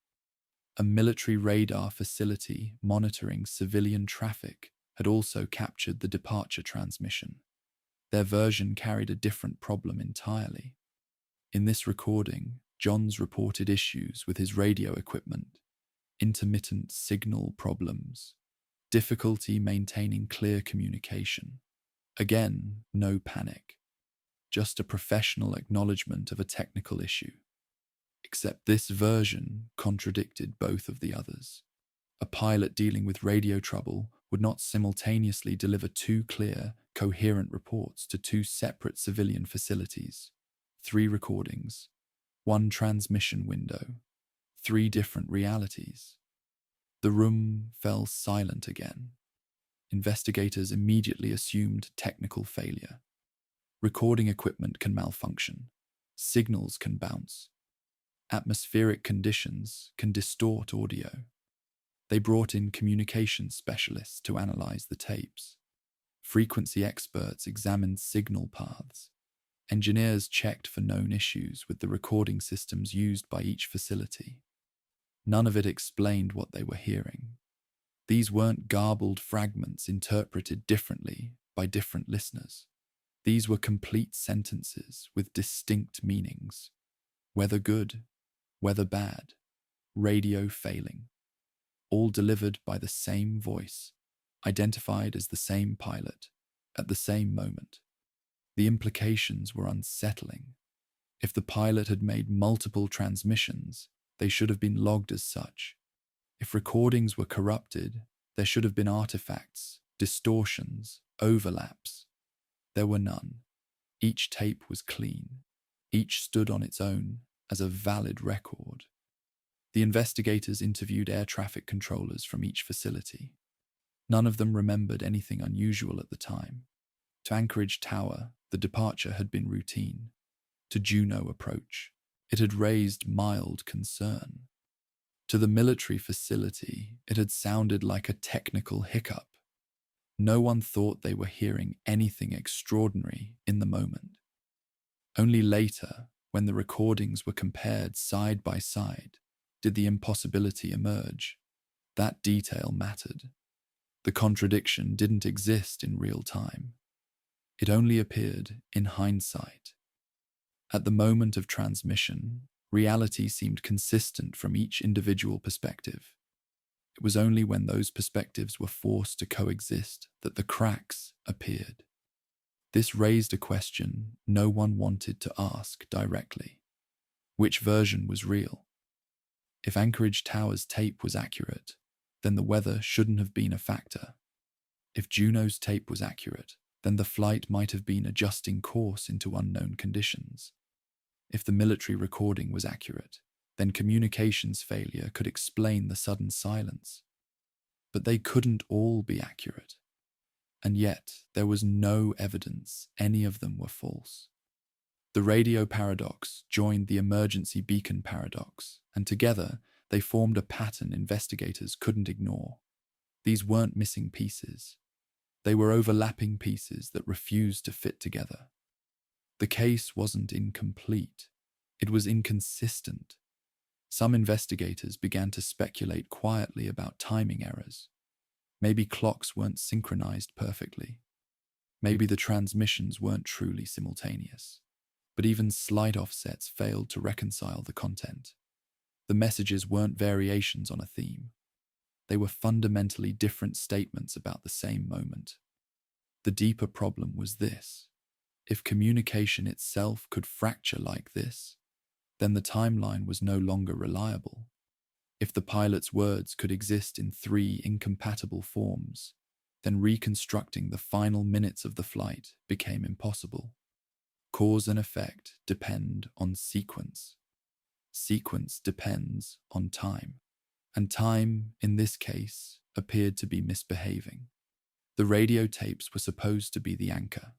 A military radar facility monitoring civilian traffic had also captured the departure transmission. Their version carried a different problem entirely. In this recording, Johns reported issues with his radio equipment, intermittent signal problems, difficulty maintaining clear communication. Again, no panic, just a professional acknowledgement of a technical issue. Except this version contradicted both of the others. A pilot dealing with radio trouble would not simultaneously deliver two clear, coherent reports to two separate civilian facilities. 3 recordings, 1 transmission window, 3 different realities. The room fell silent again. Investigators immediately assumed technical failure. Recording equipment can malfunction. Signals can bounce. Atmospheric conditions can distort audio. They brought in communications specialists to analyze the tapes. Frequency experts examined signal paths. Engineers checked for known issues with the recording systems used by each facility. None of it explained what they were hearing. These weren't garbled fragments interpreted differently by different listeners. These were complete sentences with distinct meanings. Whether good, whether bad, radio failing. All delivered by the same voice, identified as the same pilot, at the same moment. The implications were unsettling. If the pilot had made multiple transmissions, they should have been logged as such. If recordings were corrupted, there should have been artifacts, distortions, overlaps. There were none. Each tape was clean. Each stood on its own as a valid record. The investigators interviewed air traffic controllers from each facility. None of them remembered anything unusual at the time. To Anchorage Tower, the departure had been routine. To Juno Approach, it had raised mild concern. To the military facility, it had sounded like a technical hiccup. No one thought they were hearing anything extraordinary in the moment. Only later, when the recordings were compared side by side, did the impossibility emerge. That detail mattered. The contradiction didn't exist in real time. It only appeared in hindsight. At the moment of transmission, reality seemed consistent from each individual perspective. It was only when those perspectives were forced to coexist that the cracks appeared. This raised a question no one wanted to ask directly. Which version was real? If Anchorage Tower's tape was accurate, then the weather shouldn't have been a factor. If Juno's tape was accurate, then the flight might have been adjusting course into unknown conditions. If the military recording was accurate, then communications failure could explain the sudden silence. But they couldn't all be accurate. And yet, there was no evidence any of them were false. The radio paradox joined the emergency beacon paradox, and together They formed a pattern investigators couldn't ignore. These weren't missing pieces. They were overlapping pieces that refused to fit together. The case wasn't incomplete. It was inconsistent. Some investigators began to speculate quietly about timing errors. Maybe clocks weren't synchronized perfectly. Maybe the transmissions weren't truly simultaneous. But even slight offsets failed to reconcile the content. The messages weren't variations on a theme. They were fundamentally different statements about the same moment. The deeper problem was this: if communication itself could fracture like this, then the timeline was no longer reliable. If the pilot's words could exist in three incompatible forms, then reconstructing the final minutes of the flight became impossible. Cause and effect depend on sequence. Sequence depends on time. And time, in this case, appeared to be misbehaving. The radio tapes were supposed to be the anchor,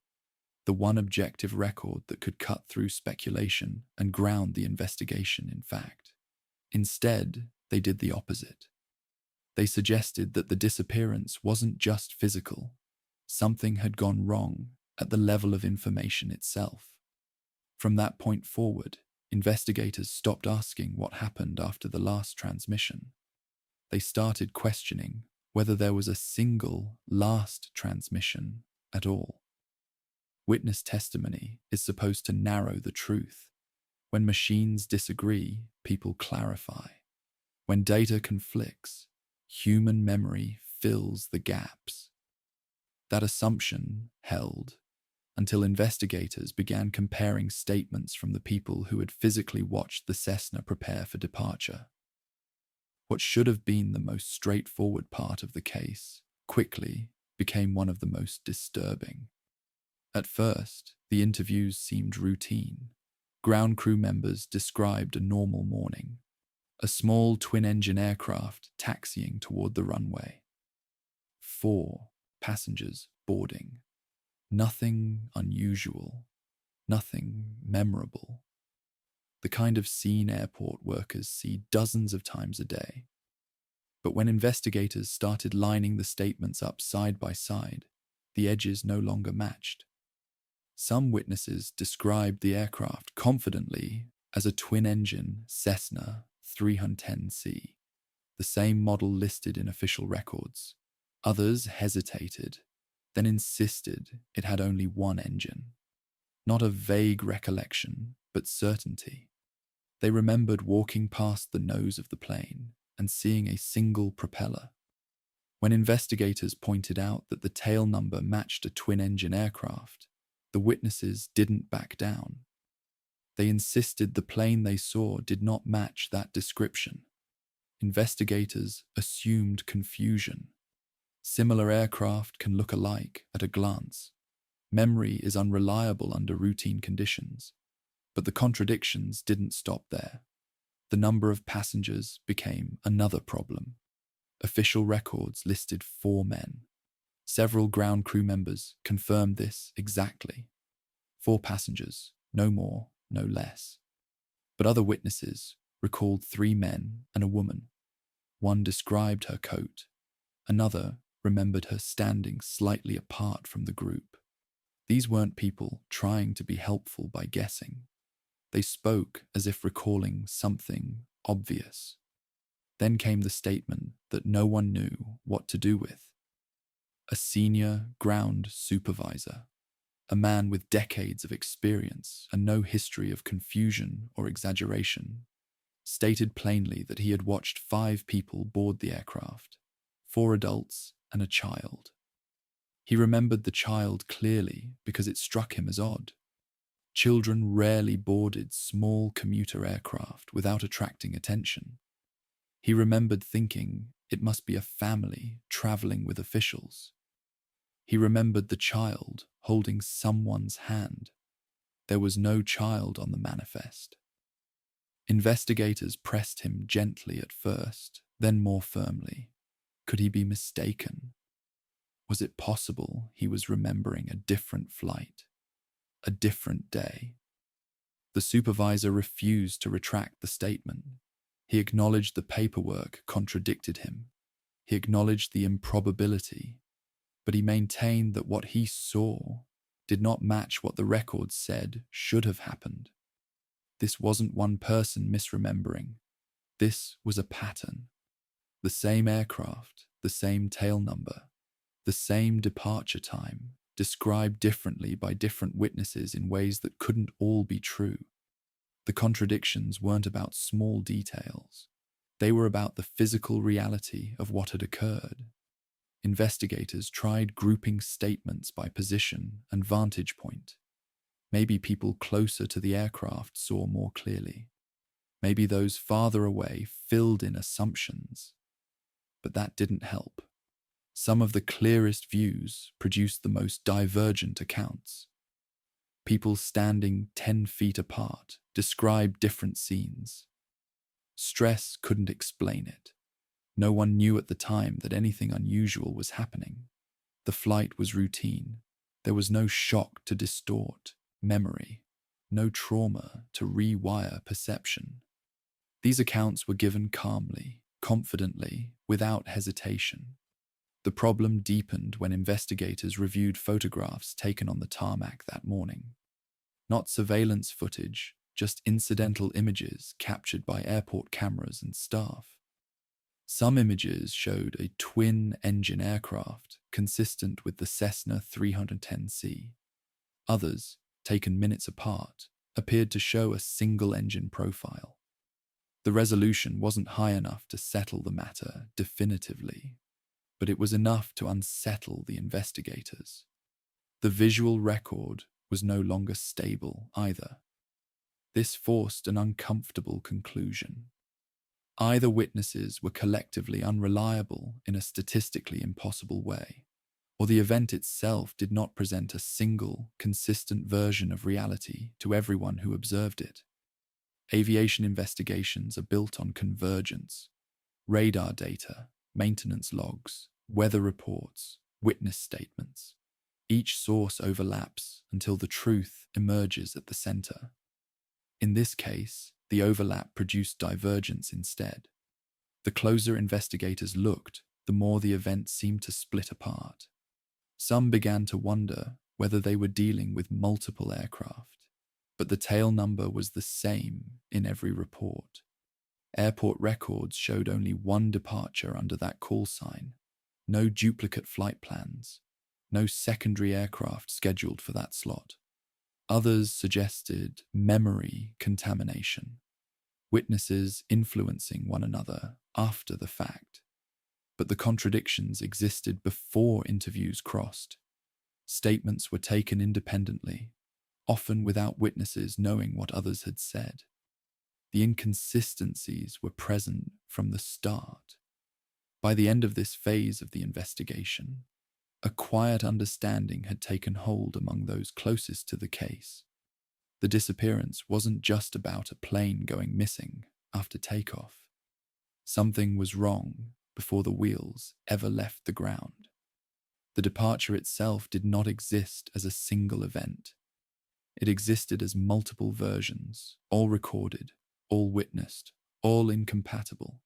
the one objective record that could cut through speculation and ground the investigation in fact. Instead, they did the opposite. They suggested that the disappearance wasn't just physical. Something had gone wrong at the level of information itself. From that point forward, investigators stopped asking what happened after the last transmission. They started questioning whether there was a single last transmission at all. Witness testimony is supposed to narrow the truth. When machines disagree, people clarify. When data conflicts, human memory fills the gaps. That assumption held until investigators began comparing statements from the people who had physically watched the Cessna prepare for departure. What should have been the most straightforward part of the case quickly became one of the most disturbing. At first, the interviews seemed routine. Ground crew members described a normal morning. A small twin-engine aircraft taxiing toward the runway. 4 passengers boarding. Nothing unusual. Nothing memorable. The kind of scene airport workers see dozens of times a day. But when investigators started lining the statements up side by side, the edges no longer matched. Some witnesses described the aircraft confidently as a twin-engine Cessna 310C, the same model listed in official records. Others hesitated, then insisted it had only one engine. Not a vague recollection, but certainty. They remembered walking past the nose of the plane and seeing a single propeller. When investigators pointed out that the tail number matched a twin-engine aircraft, the witnesses didn't back down. They insisted the plane they saw did not match that description. Investigators assumed confusion. Similar aircraft can look alike at a glance. Memory is unreliable under routine conditions. But the contradictions didn't stop there. The number of passengers became another problem. Official records listed 4 men. Several ground crew members confirmed this exactly. 4 passengers, no more, no less. But other witnesses recalled 3 men and a woman. One described her coat. Another remembered her standing slightly apart from the group. These weren't people trying to be helpful by guessing. They spoke as if recalling something obvious. Then came the statement that no one knew what to do with. A senior ground supervisor, a man with decades of experience and no history of confusion or exaggeration, stated plainly that he had watched 5 people board the aircraft, 4 adults and a child. He remembered the child clearly because it struck him as odd. Children rarely boarded small commuter aircraft without attracting attention. He remembered thinking it must be a family traveling with officials. He remembered the child holding someone's hand. There was no child on the manifest. Investigators pressed him gently at first, then more firmly. Could he be mistaken? Was it possible he was remembering a different flight? A different day? The supervisor refused to retract the statement. He acknowledged the paperwork contradicted him. He acknowledged the improbability, but he maintained that what he saw did not match what the records said should have happened. This wasn't one person misremembering. This was a pattern. The same aircraft, the same tail number, the same departure time, described differently by different witnesses in ways that couldn't all be true. The contradictions weren't about small details. They were about the physical reality of what had occurred. Investigators tried grouping statements by position and vantage point. Maybe people closer to the aircraft saw more clearly. Maybe those farther away filled in assumptions. But that didn't help. Some of the clearest views produced the most divergent accounts. People standing 10 feet apart described different scenes. Stress couldn't explain it. No one knew at the time that anything unusual was happening. The flight was routine. There was no shock to distort memory, no trauma to rewire perception. These accounts were given calmly, confidently, without hesitation. The problem deepened when investigators reviewed photographs taken on the tarmac that morning. Not surveillance footage, just incidental images captured by airport cameras and staff. Some images showed a twin-engine aircraft consistent with the Cessna 310C. Others, taken minutes apart, appeared to show a single-engine profile. The resolution wasn't high enough to settle the matter definitively, but it was enough to unsettle the investigators. The visual record was no longer stable either. This forced an uncomfortable conclusion. Either witnesses were collectively unreliable in a statistically impossible way, or the event itself did not present a single, consistent version of reality to everyone who observed it. Aviation investigations are built on convergence. Radar data, maintenance logs, weather reports, witness statements. Each source overlaps until the truth emerges at the center. In this case, the overlap produced divergence instead. The closer investigators looked, the more the event seemed to split apart. Some began to wonder whether they were dealing with multiple aircraft, but the tail number was the same in every report. Airport records showed only one departure under that call sign, no duplicate flight plans, no secondary aircraft scheduled for that slot. Others suggested memory contamination, witnesses influencing one another after the fact. But the contradictions existed before interviews crossed. Statements were taken independently, often without witnesses knowing what others had said. The inconsistencies were present from the start. By the end of this phase of the investigation, a quiet understanding had taken hold among those closest to the case. The disappearance wasn't just about a plane going missing after takeoff. Something was wrong before the wheels ever left the ground. The departure itself did not exist as a single event. It existed as multiple versions, all recorded, all witnessed, all incompatible.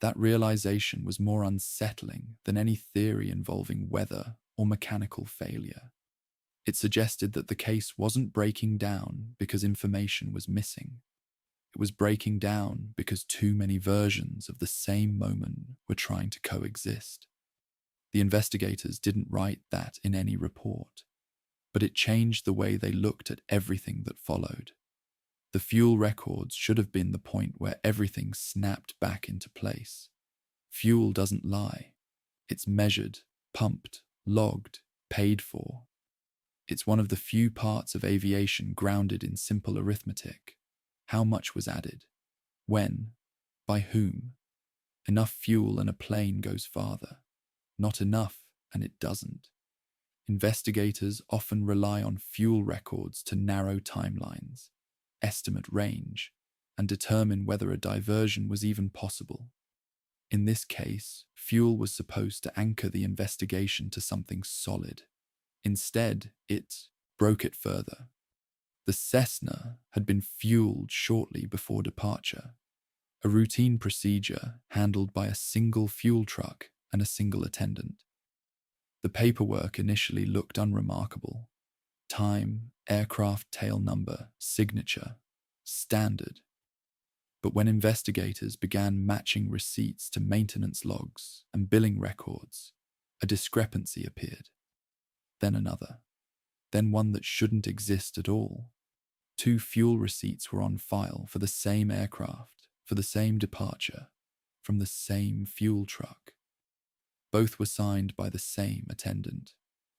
That realization was more unsettling than any theory involving weather or mechanical failure. It suggested that the case wasn't breaking down because information was missing. It was breaking down because too many versions of the same moment were trying to coexist. The investigators didn't write that in any report, but it changed the way they looked at everything that followed. The fuel records should have been the point where everything snapped back into place. Fuel doesn't lie. It's measured, pumped, logged, paid for. It's one of the few parts of aviation grounded in simple arithmetic. How much was added? When? By whom? Enough fuel and a plane goes farther. Not enough, and it doesn't. Investigators often rely on fuel records to narrow timelines, estimate range, and determine whether a diversion was even possible. In this case, fuel was supposed to anchor the investigation to something solid. Instead, it broke it further. The Cessna had been fueled shortly before departure. a routine procedure handled by a single fuel truck and a single attendant. The paperwork initially looked unremarkable. Time, aircraft tail number, signature, standard. But when investigators began matching receipts to maintenance logs and billing records, a discrepancy appeared. Then another. Then one that shouldn't exist at all. 2 fuel receipts were on file for the same aircraft, for the same departure, from the same fuel truck. Both were signed by the same attendant.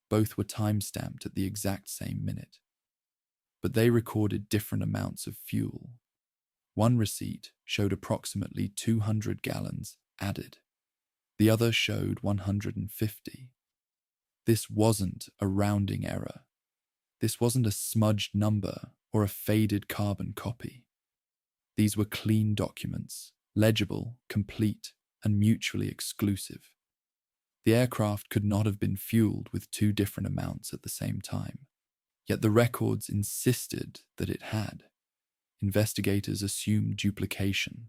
Both were time-stamped at the exact same minute. But they recorded different amounts of fuel. One receipt showed approximately 200 gallons added. The other showed 150. This wasn't a rounding error. This wasn't a smudged number or a faded carbon copy. These were clean documents, legible, complete, and mutually exclusive. The aircraft could not have been fueled with 2 different amounts at the same time. Yet the records insisted that it had. Investigators assumed duplication.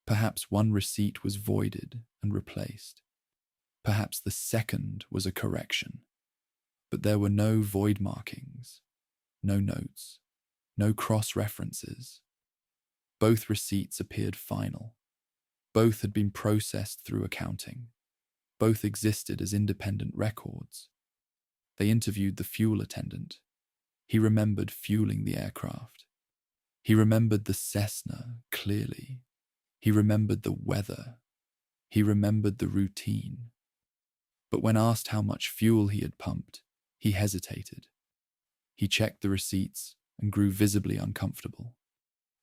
Perhaps one receipt was voided and replaced. Perhaps the second was a correction. But there were no void markings, no notes, no cross-references. Both receipts appeared final. Both had been processed through accounting. Both existed as independent records. They interviewed the fuel attendant. He remembered fueling the aircraft. He remembered the Cessna clearly. He remembered the weather. He remembered the routine. But when asked how much fuel he had pumped, he hesitated. He checked the receipts and grew visibly uncomfortable.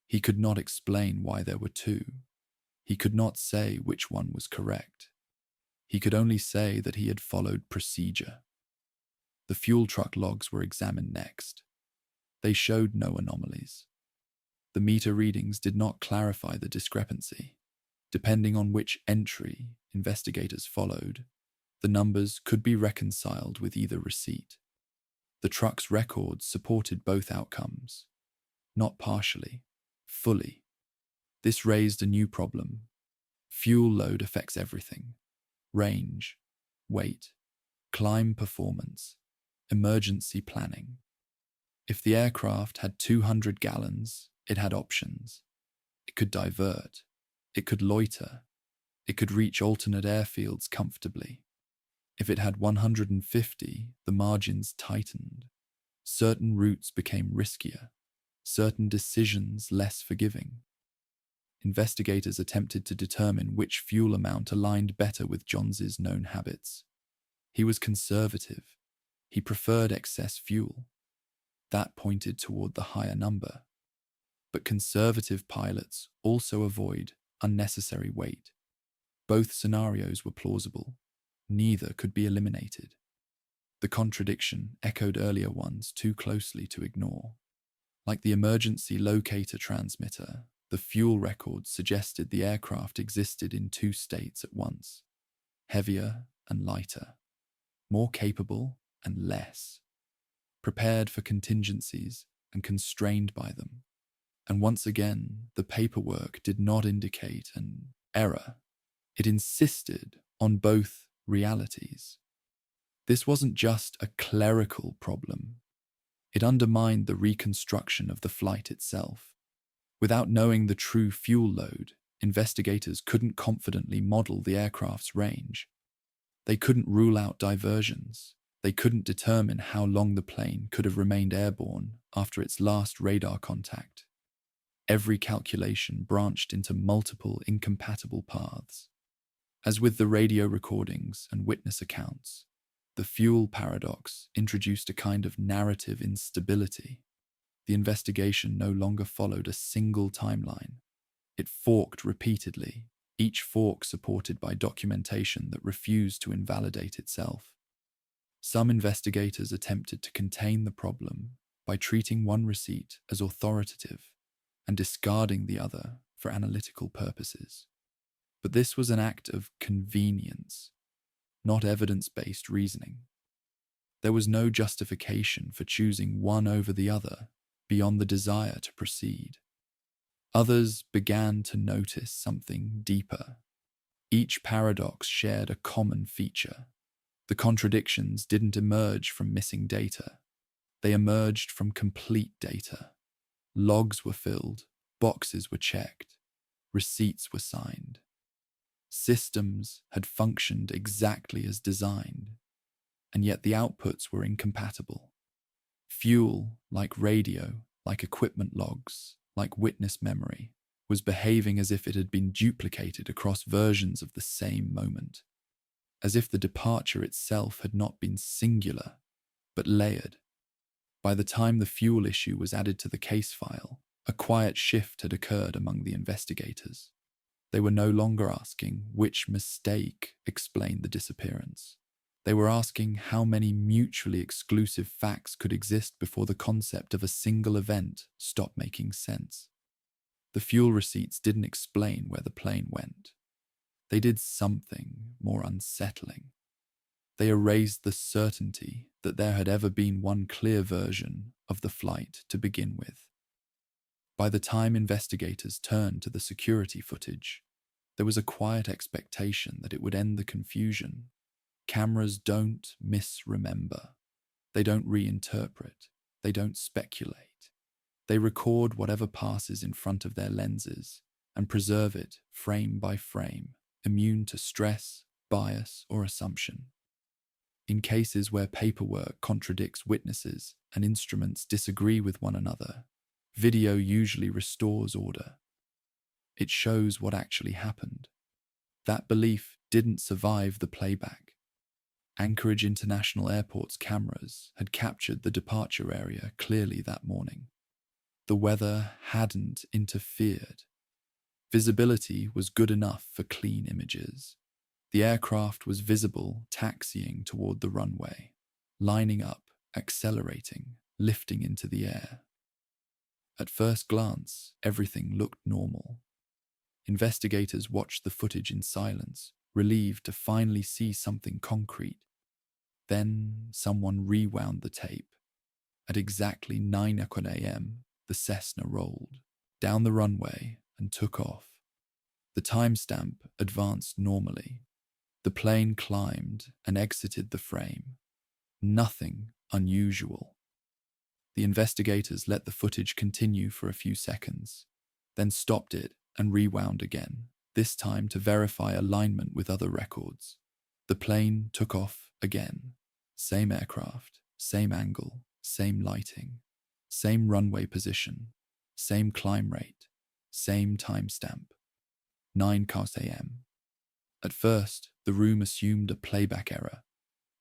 He could not explain why there were 2. He could not say which one was correct. He could only say that he had followed procedure. The fuel truck logs were examined next. They showed no anomalies. The meter readings did not clarify the discrepancy. Depending on which entry investigators followed, the numbers could be reconciled with either receipt. The truck's records supported both outcomes. Not partially, fully. This raised a new problem. Fuel load affects everything. Range, weight, climb performance, emergency planning. If the aircraft had 200 gallons, it had options. It could divert. It could loiter. It could reach alternate airfields comfortably. If it had 150, the margins tightened. Certain routes became riskier. Certain decisions less forgiving. Investigators attempted to determine which fuel amount aligned better with Johns's known habits. He was conservative. He preferred excess fuel. That pointed toward the higher number. But conservative pilots also avoid unnecessary weight. Both scenarios were plausible. Neither could be eliminated. The contradiction echoed earlier ones too closely to ignore. Like the emergency locator transmitter, the fuel records suggested the aircraft existed in 2 states at once, heavier and lighter, more capable and less, prepared for contingencies and constrained by them. And once again, the paperwork did not indicate an error. It insisted on both realities. This wasn't just a clerical problem. It undermined the reconstruction of the flight itself. Without knowing the true fuel load, investigators couldn't confidently model the aircraft's range. They couldn't rule out diversions. They couldn't determine how long the plane could have remained airborne after its last radar contact. Every calculation branched into multiple incompatible paths. As with the radio recordings and witness accounts, the fuel paradox introduced a kind of narrative instability. The investigation no longer followed a single timeline. It forked repeatedly, each fork supported by documentation that refused to invalidate itself. Some investigators attempted to contain the problem by treating one receipt as authoritative and discarding the other for analytical purposes. But this was an act of convenience, not evidence-based reasoning. There was no justification for choosing one over the other beyond the desire to proceed. Others began to notice something deeper. Each paradox shared a common feature. The contradictions didn't emerge from missing data. They emerged from complete data. Logs were filled, boxes were checked, receipts were signed. Systems had functioned exactly as designed, and yet the outputs were incompatible. Fuel, like radio, like equipment logs, like witness memory, was behaving as if it had been duplicated across versions of the same moment, as if the departure itself had not been singular, but layered. By the time the fuel issue was added to the case file, a quiet shift had occurred among the investigators. They were no longer asking which mistake explained the disappearance. They were asking how many mutually exclusive facts could exist before the concept of a single event stopped making sense. The fuel receipts didn't explain where the plane went. They did something more unsettling. They erased the certainty that there had ever been one clear version of the flight to begin with. By the time investigators turned to the security footage, there was a quiet expectation that it would end the confusion. Cameras don't misremember. They don't reinterpret. They don't speculate. They record whatever passes in front of their lenses and preserve it frame by frame, immune to stress, bias, or assumption. In cases where paperwork contradicts witnesses and instruments disagree with one another, video usually restores order. It shows what actually happened. That belief didn't survive the playback. Anchorage International Airport's cameras had captured the departure area clearly that morning. The weather hadn't interfered. Visibility was good enough for clean images. The aircraft was visible taxiing toward the runway, lining up, accelerating, lifting into the air. At first glance, everything looked normal. Investigators watched the footage in silence, relieved to finally see something concrete. Then someone rewound the tape. At exactly 9 a.m., the Cessna rolled down the runway and took off. The timestamp advanced normally. The plane climbed and exited the frame. Nothing unusual. The investigators let the footage continue for a few seconds, then stopped it and rewound again, this time to verify alignment with other records. The plane took off again. Same aircraft, same angle, same lighting, same runway position, same climb rate, same timestamp. 9 a.m. At first, the room assumed a playback error.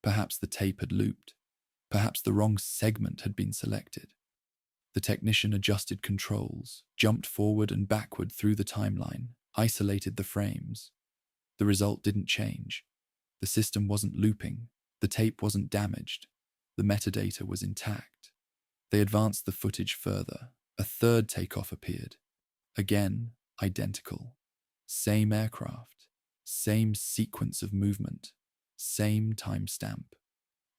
Perhaps the tape had looped. Perhaps the wrong segment had been selected. The technician adjusted controls, jumped forward and backward through the timeline, isolated the frames. The result didn't change. The system wasn't looping. The tape wasn't damaged. The metadata was intact. They advanced the footage further. A third takeoff appeared. Again, identical. Same aircraft. Same sequence of movement. Same timestamp.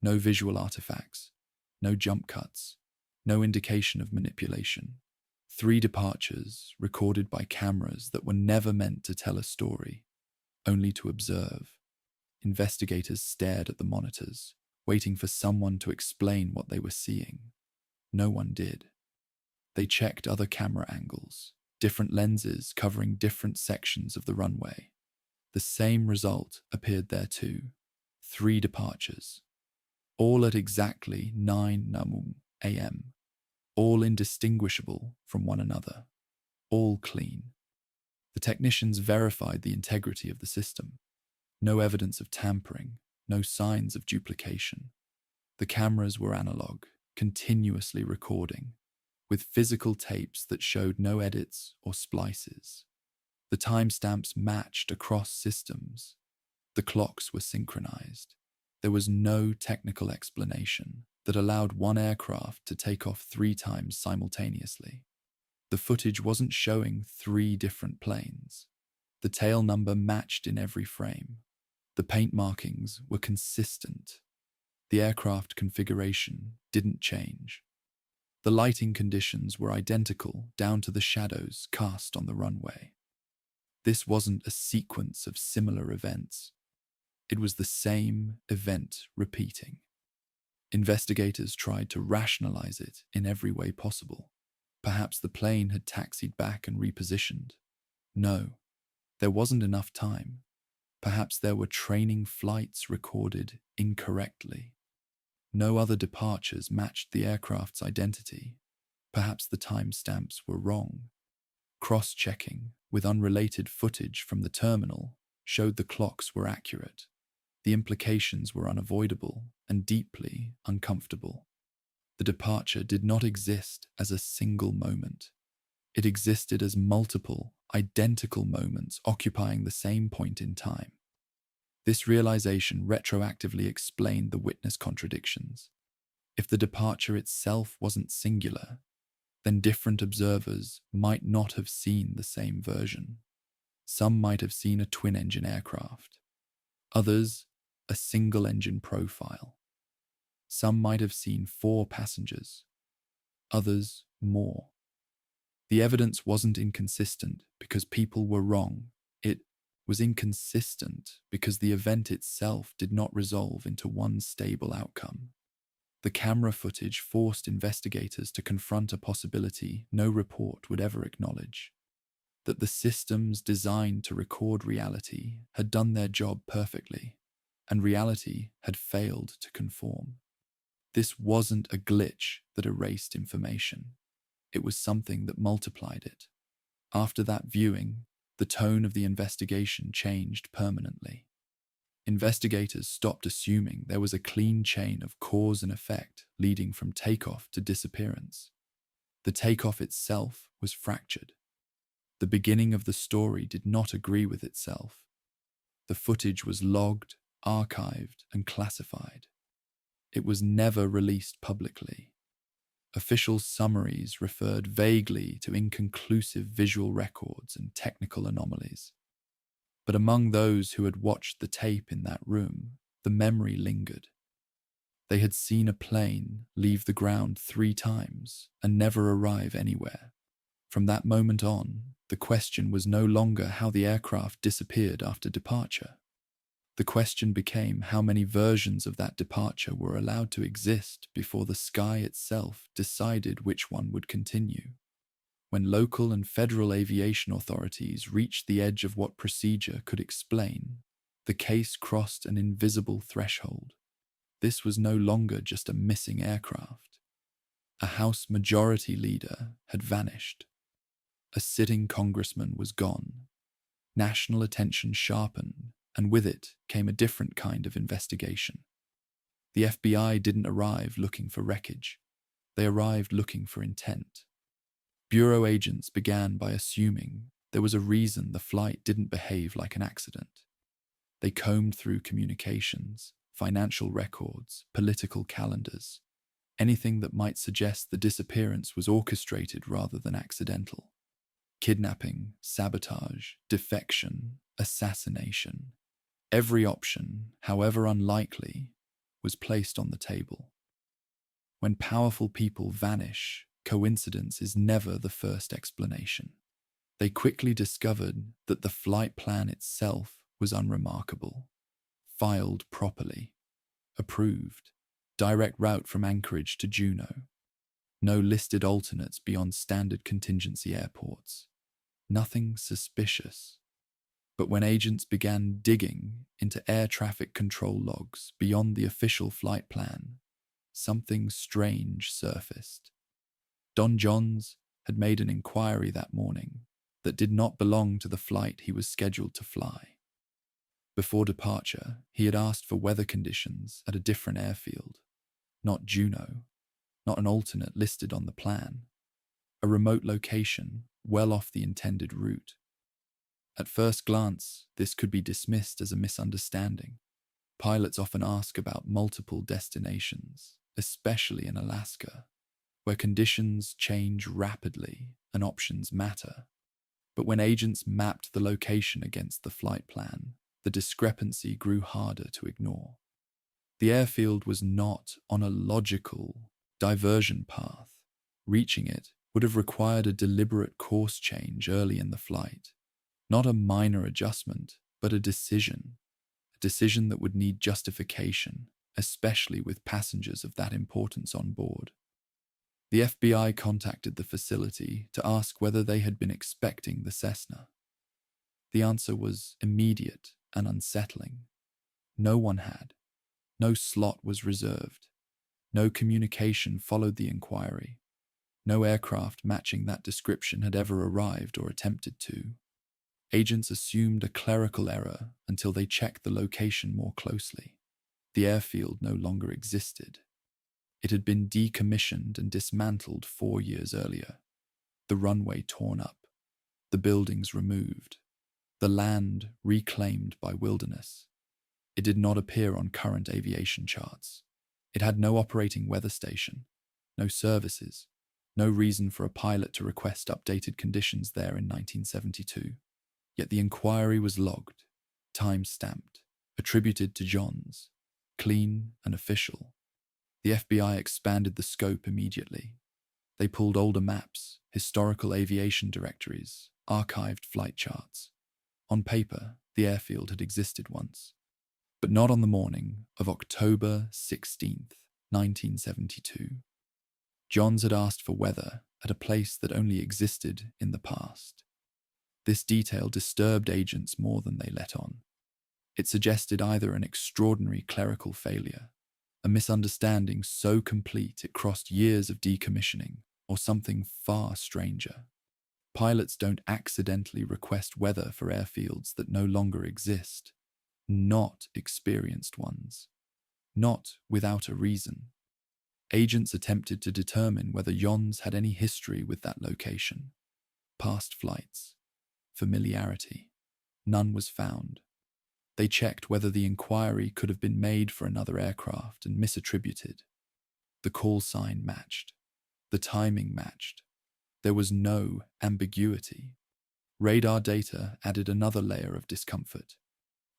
No visual artifacts. No jump cuts. No indication of manipulation. 3 departures recorded by cameras that were never meant to tell a story, only to observe. Investigators stared at the monitors, waiting for someone to explain what they were seeing. No one did. They checked other camera angles, different lenses covering different sections of the runway. The same result appeared there too. 3 departures. All at exactly 9 a.m. All indistinguishable from one another. All clean. The technicians verified the integrity of the system. No evidence of tampering, no signs of duplication. The cameras were analog, continuously recording, with physical tapes that showed no edits or splices. The timestamps matched across systems. The clocks were synchronized. There was no technical explanation that allowed one aircraft to take off 3 times simultaneously. The footage wasn't showing 3 different planes. The tail number matched in every frame. The paint markings were consistent. The aircraft configuration didn't change. The lighting conditions were identical down to the shadows cast on the runway. This wasn't a sequence of similar events. It was the same event repeating. Investigators tried to rationalize it in every way possible. Perhaps the plane had taxied back and repositioned. No, there wasn't enough time. Perhaps there were training flights recorded incorrectly. No other departures matched the aircraft's identity. Perhaps the timestamps were wrong. Cross-checking with unrelated footage from the terminal showed the clocks were accurate. The implications were unavoidable and deeply uncomfortable. The departure did not exist as a single moment. It existed as multiple, identical moments occupying the same point in time. This realization retroactively explained the witness contradictions. If the departure itself wasn't singular, then different observers might not have seen the same version. Some might have seen a twin-engine aircraft. Others, a single-engine profile. Some might have seen 4 passengers. Others, more. The evidence wasn't inconsistent because people were wrong. It was inconsistent because the event itself did not resolve into one stable outcome. The camera footage forced investigators to confront a possibility no report would ever acknowledge: that the systems designed to record reality had done their job perfectly, and reality had failed to conform. This wasn't a glitch that erased information. It was something that multiplied it. After that viewing, the tone of the investigation changed permanently. Investigators stopped assuming there was a clean chain of cause and effect leading from takeoff to disappearance. The takeoff itself was fractured. The beginning of the story did not agree with itself. The footage was logged, archived, and classified. It was never released publicly. Official summaries referred vaguely to inconclusive visual records and technical anomalies. But among those who had watched the tape in that room, the memory lingered. They had seen a plane leave the ground 3 times and never arrive anywhere. From that moment on, the question was no longer how the aircraft disappeared after departure. The question became how many versions of that departure were allowed to exist before the sky itself decided which one would continue. When local and federal aviation authorities reached the edge of what procedure could explain, the case crossed an invisible threshold. This was no longer just a missing aircraft. A House Majority Leader had vanished. A sitting congressman was gone. National attention sharpened, and with it came a different kind of investigation. The FBI didn't arrive looking for wreckage. They arrived looking for intent. Bureau agents began by assuming there was a reason the flight didn't behave like an accident. They combed through communications, financial records, political calendars, anything that might suggest the disappearance was orchestrated rather than accidental. Kidnapping, sabotage, defection, assassination. Every option, however unlikely, was placed on the table. When powerful people vanish, coincidence is never the first explanation. They quickly discovered that the flight plan itself was unremarkable. Filed properly. Approved. Direct route from Anchorage to Juneau. No listed alternates beyond standard contingency airports. Nothing suspicious. But when agents began digging into air traffic control logs beyond the official flight plan, something strange surfaced. Don Johns had made an inquiry that morning that did not belong to the flight he was scheduled to fly. Before departure, he had asked for weather conditions at a different airfield. Not Juneau, not an alternate listed on the plan. A remote location, well off the intended route. At first glance, this could be dismissed as a misunderstanding. Pilots often ask about multiple destinations, especially in Alaska, where conditions change rapidly and options matter. But when agents mapped the location against the flight plan, the discrepancy grew harder to ignore. The airfield was not on a logical diversion path. Reaching it would have required a deliberate course change early in the flight. Not a minor adjustment, but a decision that would need justification, especially with passengers of that importance on board. The FBI contacted the facility to ask whether they had been expecting the Cessna. The answer was immediate and unsettling. No one had. No slot was reserved. No communication followed the inquiry. No aircraft matching that description had ever arrived or attempted to. Agents assumed a clerical error until they checked the location more closely. The airfield no longer existed. It had been decommissioned and dismantled 4 years earlier. The runway torn up. The buildings removed. The land reclaimed by wilderness. It did not appear on current aviation charts. It had no operating weather station, no services, no reason for a pilot to request updated conditions there in 1972. Yet the inquiry was logged, time-stamped, attributed to Johns, clean and official. The FBI expanded the scope immediately. They pulled older maps, historical aviation directories, archived flight charts. On paper, the airfield had existed once, but not on the morning of October 16th, 1972. Johns had asked for weather at a place that only existed in the past. This detail disturbed agents more than they let on. It suggested either an extraordinary clerical failure, a misunderstanding so complete it crossed years of decommissioning, or something far stranger. Pilots don't accidentally request weather for airfields that no longer exist, not experienced ones, not without a reason. Agents attempted to determine whether Johns had any history with that location. Past flights. Familiarity. None was found. They checked whether the inquiry could have been made for another aircraft and misattributed. The call sign matched. The timing matched. There was no ambiguity. Radar data added another layer of discomfort.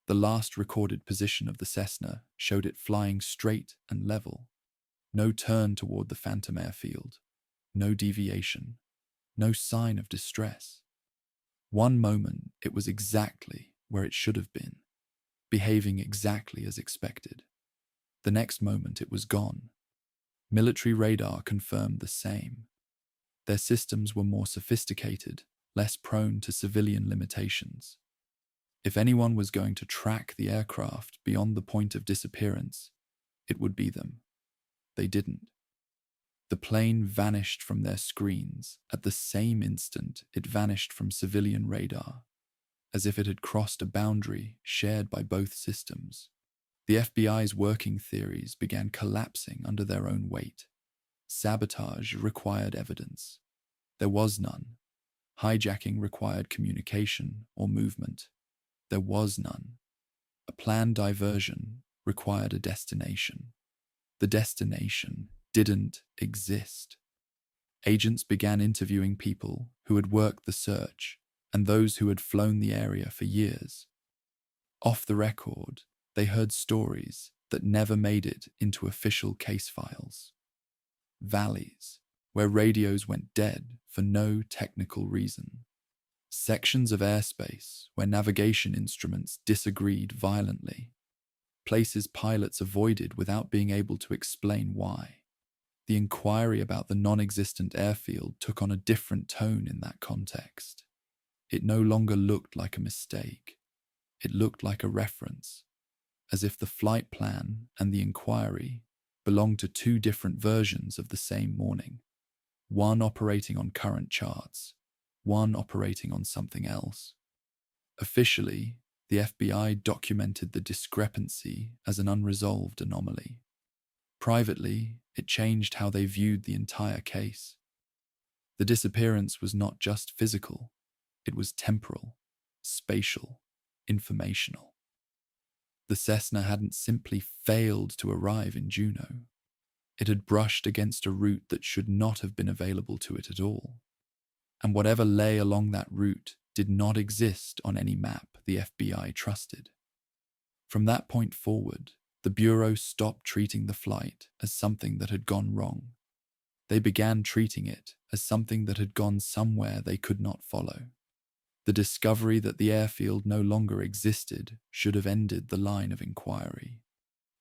The last recorded position of the Cessna showed it flying straight and level. No turn toward the phantom airfield. No deviation. No sign of distress. One moment it was exactly where it should have been, behaving exactly as expected. The next moment it was gone. Military radar confirmed the same. Their systems were more sophisticated, less prone to civilian limitations. If anyone was going to track the aircraft beyond the point of disappearance, it would be them. They didn't. The plane vanished from their screens at the same instant it vanished from civilian radar, as if it had crossed a boundary shared by both systems. The FBI's working theories began collapsing under their own weight. Sabotage required evidence. There was none. Hijacking required communication or movement. There was none. A planned diversion required a destination. The destination didn't exist. Agents began interviewing people who had worked the search and those who had flown the area for years. Off the record, they heard stories that never made it into official case files. Valleys, where radios went dead for no technical reason. Sections of airspace where navigation instruments disagreed violently. Places pilots avoided without being able to explain why. The inquiry about the non-existent airfield took on a different tone in that context. It no longer looked like a mistake. It looked like a reference, as if the flight plan and the inquiry belonged to two different versions of the same morning, one operating on current charts, one operating on something else. Officially, the FBI documented the discrepancy as an unresolved anomaly. Privately, it changed how they viewed the entire case. The disappearance was not just physical, it was temporal, spatial, informational. The Cessna hadn't simply failed to arrive in Juneau. It had brushed against a route that should not have been available to it at all. And whatever lay along that route did not exist on any map the FBI trusted. From that point forward, the Bureau stopped treating the flight as something that had gone wrong. They began treating it as something that had gone somewhere they could not follow. The discovery that the airfield no longer existed should have ended the line of inquiry.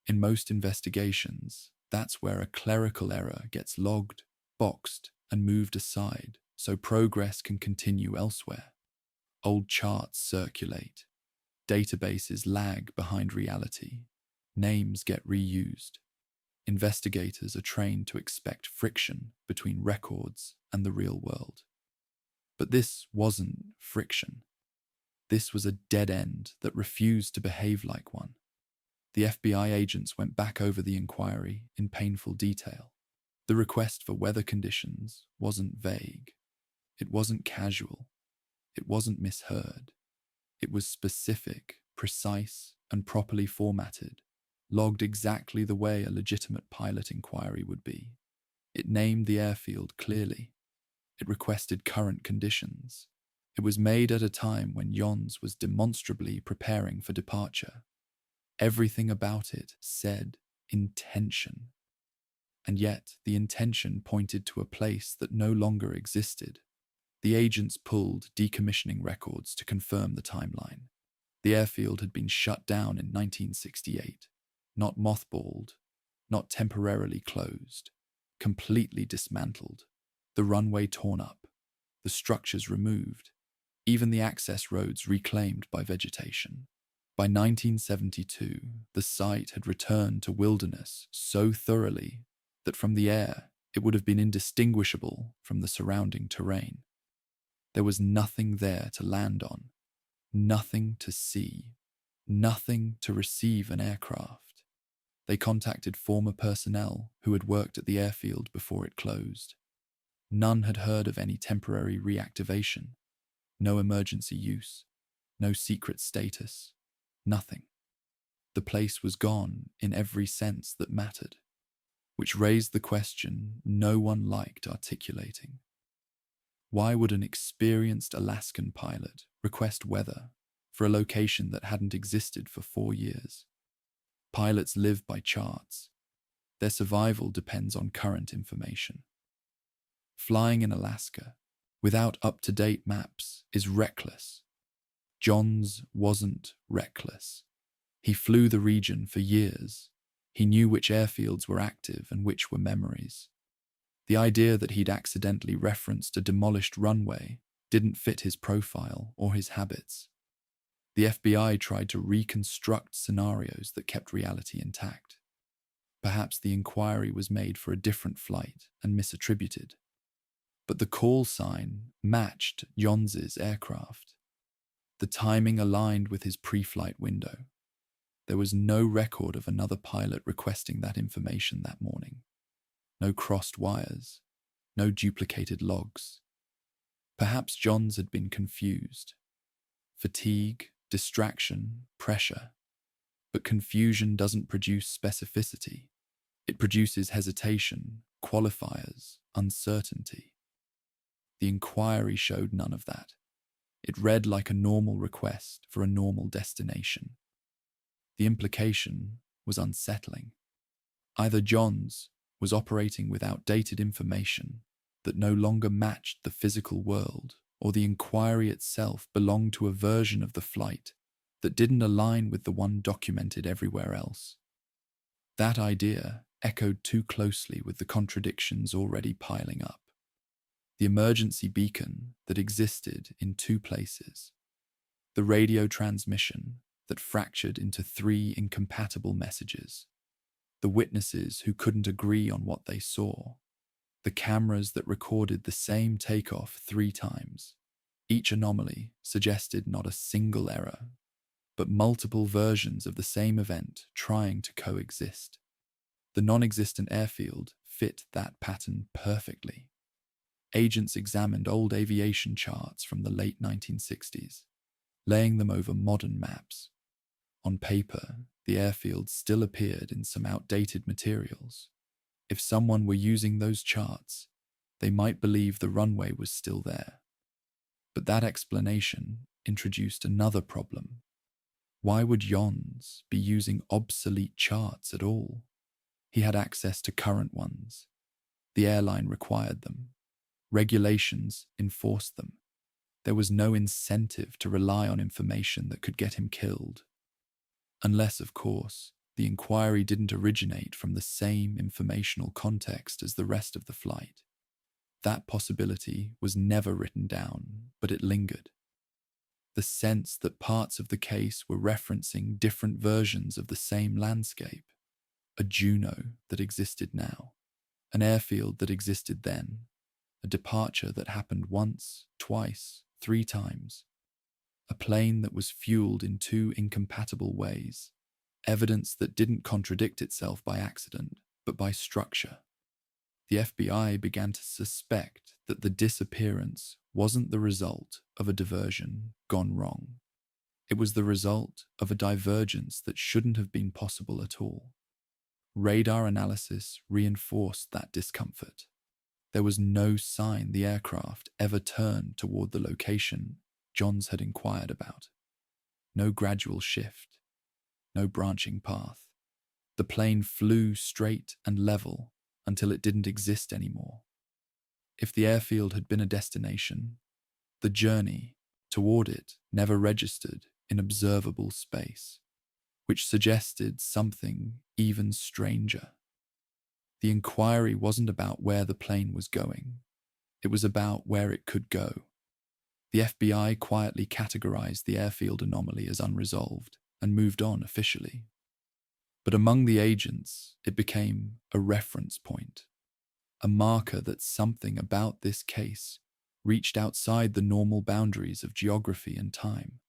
In most investigations, that's where a clerical error gets logged, boxed, and moved aside so progress can continue elsewhere. Old charts circulate. Databases lag behind reality. Names get reused. Investigators are trained to expect friction between records and the real world. But this wasn't friction. This was a dead end that refused to behave like one. The FBI agents went back over the inquiry in painful detail. The request for weather conditions wasn't vague. It wasn't casual. It wasn't misheard. It was specific, precise, and properly formatted, logged exactly the way a legitimate pilot inquiry would be. It named the airfield clearly. It requested current conditions. It was made at a time when Jons was demonstrably preparing for departure. Everything about it said intention. And yet the intention pointed to a place that no longer existed. The agents pulled decommissioning records to confirm the timeline. The airfield had been shut down in 1968, not mothballed, not temporarily closed, completely dismantled, the runway torn up, the structures removed, even the access roads reclaimed by vegetation. By 1972, the site had returned to wilderness so thoroughly that from the air it would have been indistinguishable from the surrounding terrain. There was nothing there to land on, nothing to see, nothing to receive an aircraft. They contacted former personnel who had worked at the airfield before it closed. None had heard of any temporary reactivation, no emergency use, no secret status, nothing. The place was gone in every sense that mattered, which raised the question no one liked articulating. Why would an experienced Alaskan pilot request weather for a location that hadn't existed for 4 years? Pilots live by charts. Their survival depends on current information. Flying in Alaska without up-to-date maps is reckless. Jons wasn't reckless. He flew the region for years. He knew which airfields were active and which were memories. The idea that he'd accidentally referenced a demolished runway didn't fit his profile or his habits. The FBI tried to reconstruct scenarios that kept reality intact. Perhaps the inquiry was made for a different flight and misattributed. But the call sign matched Jons's aircraft. The timing aligned with his pre-flight window. There was no record of another pilot requesting that information that morning. No crossed wires, no duplicated logs. Perhaps Jons had been confused. Fatigue, distraction, pressure. But confusion doesn't produce specificity. It produces hesitation, qualifiers, uncertainty. The inquiry showed none of that. It read like a normal request for a normal destination. The implication was unsettling. Either Jons was operating with outdated information that no longer matched the physical world, or the inquiry itself belonged to a version of the flight that didn't align with the one documented everywhere else. That idea echoed too closely with the contradictions already piling up. The emergency beacon that existed in 2 places. The radio transmission that fractured into 3 incompatible messages. The witnesses who couldn't agree on what they saw. The cameras that recorded the same takeoff 3 times. Each anomaly suggested not a single error, but multiple versions of the same event trying to coexist. The non-existent airfield fit that pattern perfectly. Agents examined old aviation charts from the late 1960s, laying them over modern maps. On paper, the airfield still appeared in some outdated materials. If someone were using those charts, they might believe the runway was still there. But that explanation introduced another problem. Why would Jons be using obsolete charts at all? He had access to current ones. The airline required them. Regulations enforced them. There was no incentive to rely on information that could get him killed. Unless, of course, the inquiry didn't originate from the same informational context as the rest of the flight. That possibility was never written down, but it lingered. The sense that parts of the case were referencing different versions of the same landscape. A Juno that existed now, an airfield that existed then, a departure that happened once, twice, 3 times, a plane that was fueled in 2 incompatible ways, evidence that didn't contradict itself by accident, but by structure. The FBI began to suspect that the disappearance wasn't the result of a diversion gone wrong. It was the result of a divergence that shouldn't have been possible at all. Radar analysis reinforced that discomfort. There was no sign the aircraft ever turned toward the location Johns had inquired about. No gradual shift, no branching path. The plane flew straight and level until it didn't exist anymore. If the airfield had been a destination, the journey toward it never registered in observable space, which suggested something even stranger. The inquiry wasn't about where the plane was going. It was about where it could go. The FBI quietly categorized the airfield anomaly as unresolved and moved on officially. But among the agents, it became a reference point, a marker that something about this case reached outside the normal boundaries of geography and time.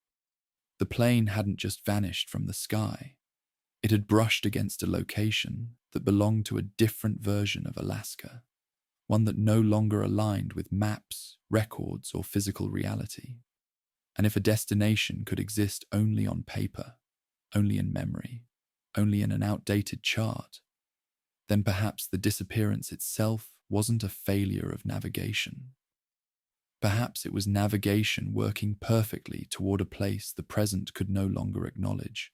The plane hadn't just vanished from the sky. It had brushed against a location that belonged to a different version of Alaska, one that no longer aligned with maps, records, or physical reality. And if a destination could exist only on paper, only in memory, only in an outdated chart, then perhaps the disappearance itself wasn't a failure of navigation. Perhaps it was navigation working perfectly toward a place the present could no longer acknowledge.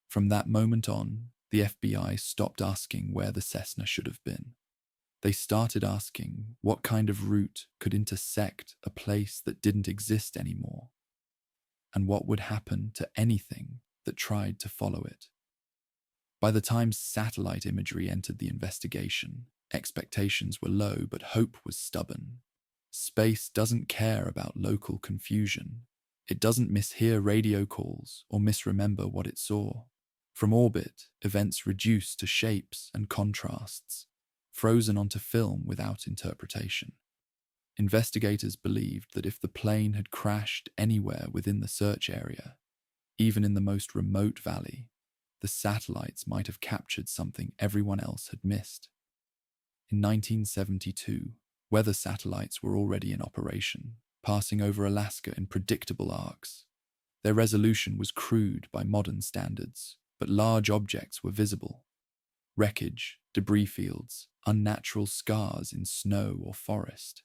From that moment on, the FBI stopped asking where the Cessna should have been. They started asking what kind of route could intersect a place that didn't exist anymore, and what would happen to anything that tried to follow it. By the time satellite imagery entered the investigation, expectations were low, but hope was stubborn. Space doesn't care about local confusion. It doesn't mishear radio calls or misremember what it saw. From orbit, events reduce to shapes and contrasts, frozen onto film without interpretation. Investigators believed that if the plane had crashed anywhere within the search area, even in the most remote valley, the satellites might have captured something everyone else had missed. In 1972, weather satellites were already in operation, passing over Alaska in predictable arcs. Their resolution was crude by modern standards, but large objects were visible. Wreckage, debris fields, unnatural scars in snow or forest.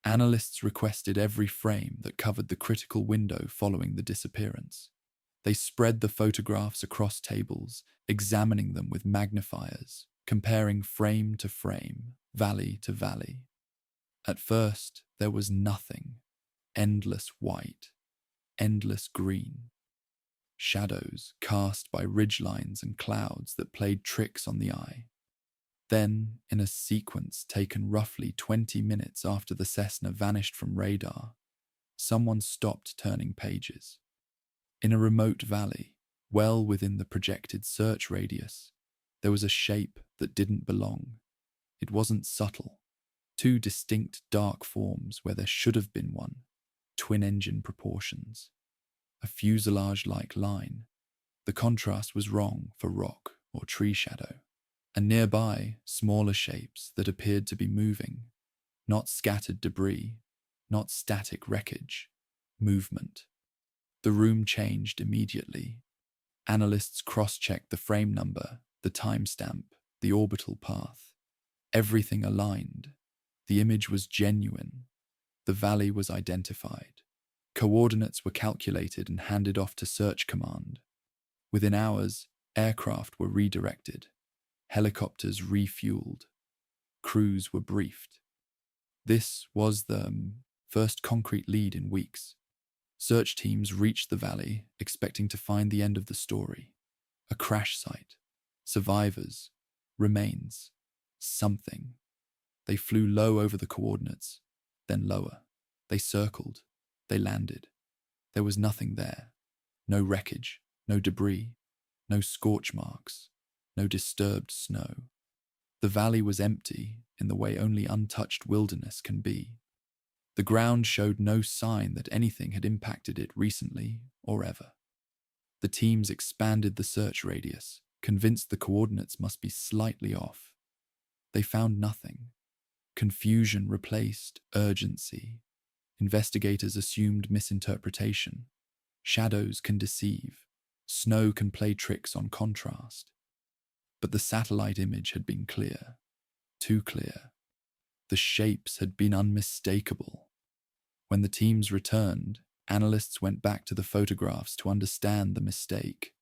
Analysts requested every frame that covered the critical window following the disappearance. They spread the photographs across tables, examining them with magnifiers, comparing frame to frame, valley to valley. At first, there was nothing. Endless white, endless green. Shadows cast by ridgelines and clouds that played tricks on the eye. Then, in a sequence taken roughly 20 minutes after the Cessna vanished from radar, someone stopped turning pages. In a remote valley, well within the projected search radius, there was a shape that didn't belong. It wasn't subtle. 2 distinct dark forms where there should have been one, twin-engine proportions. A fuselage-like line. The contrast was wrong for rock or tree shadow. And nearby, smaller shapes that appeared to be moving. Not scattered debris, not static wreckage, movement. The room changed immediately. Analysts cross-checked the frame number, the timestamp, the orbital path. Everything aligned. The image was genuine. The valley was identified. Coordinates were calculated and handed off to Search Command. Within hours, aircraft were redirected. Helicopters refueled. crews were briefed. This was the first concrete lead in weeks. Search teams reached the valley, expecting to find the end of the story. A crash site, survivors, remains, something. They flew low over the coordinates, then lower. They circled. They landed. There was nothing there. No wreckage, no debris, no scorch marks, no disturbed snow. The valley was empty in the way only untouched wilderness can be. The ground showed no sign that anything had impacted it recently or ever. The teams expanded the search radius, convinced the coordinates must be slightly off. They found nothing. Confusion replaced urgency. Investigators assumed misinterpretation. Shadows can deceive. Snow can play tricks on contrast. But the satellite image had been clear. Too clear. The shapes had been unmistakable. When the teams returned, analysts went back to the photographs to understand the mistake.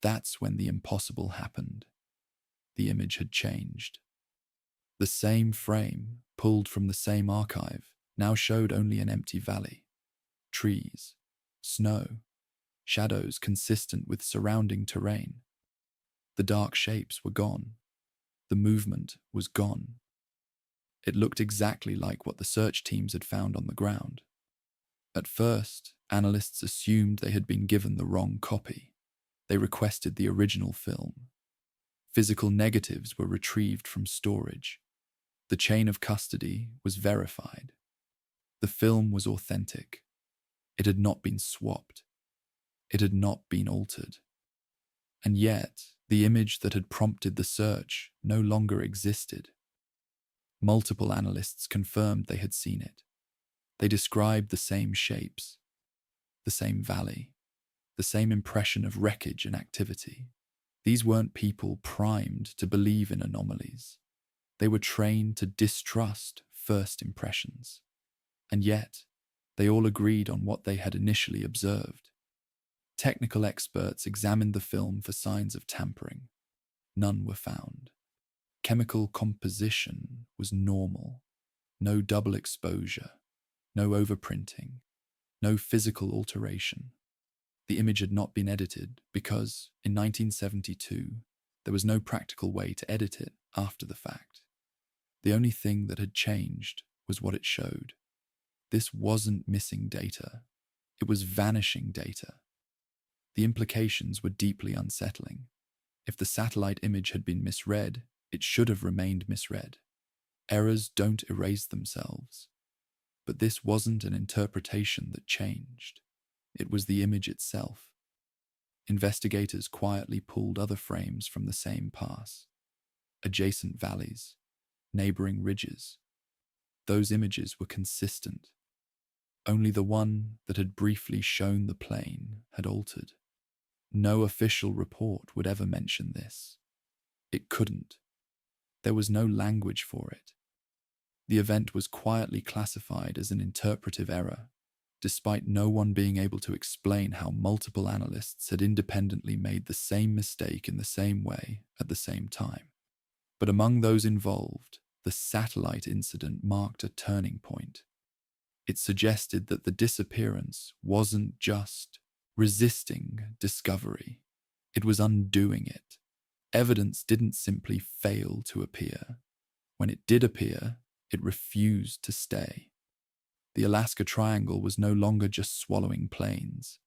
That's when the impossible happened. The image had changed. The same frame, pulled from the same archive, now showed only an empty valley. Trees, snow, shadows consistent with surrounding terrain. The dark shapes were gone. The movement was gone. It looked exactly like what the search teams had found on the ground. At first, analysts assumed they had been given the wrong copy. They requested the original film. Physical negatives were retrieved from storage. The chain of custody was verified. The film was authentic. It had not been swapped. It had not been altered. And yet, the image that had prompted the search no longer existed. Multiple analysts confirmed they had seen it. They described the same shapes, the same valley, the same impression of wreckage and activity. These weren't people primed to believe in anomalies. They were trained to distrust first impressions. And yet, they all agreed on what they had initially observed. Technical experts examined the film for signs of tampering. None were found. Chemical composition was normal. No double exposure, no overprinting, no physical alteration. The image had not been edited because, in 1972, there was no practical way to edit it after the fact. The only thing that had changed was what it showed. This wasn't missing data. It was vanishing data. The implications were deeply unsettling. If the satellite image had been misread, it should have remained misread. Errors don't erase themselves. But this wasn't an interpretation that changed. It was the image itself. Investigators quietly pulled other frames from the same pass. Adjacent valleys, neighboring ridges. Those images were consistent. Only the one that had briefly shown the plane had altered. No official report would ever mention this. It couldn't. There was no language for it. The event was quietly classified as an interpretive error, despite no one being able to explain how multiple analysts had independently made the same mistake in the same way at the same time. But among those involved, the satellite incident marked a turning point. It suggested that the disappearance wasn't just resisting discovery, it was undoing it. Evidence didn't simply fail to appear. When it did appear, it refused to stay. The Alaska Triangle was no longer just swallowing planes.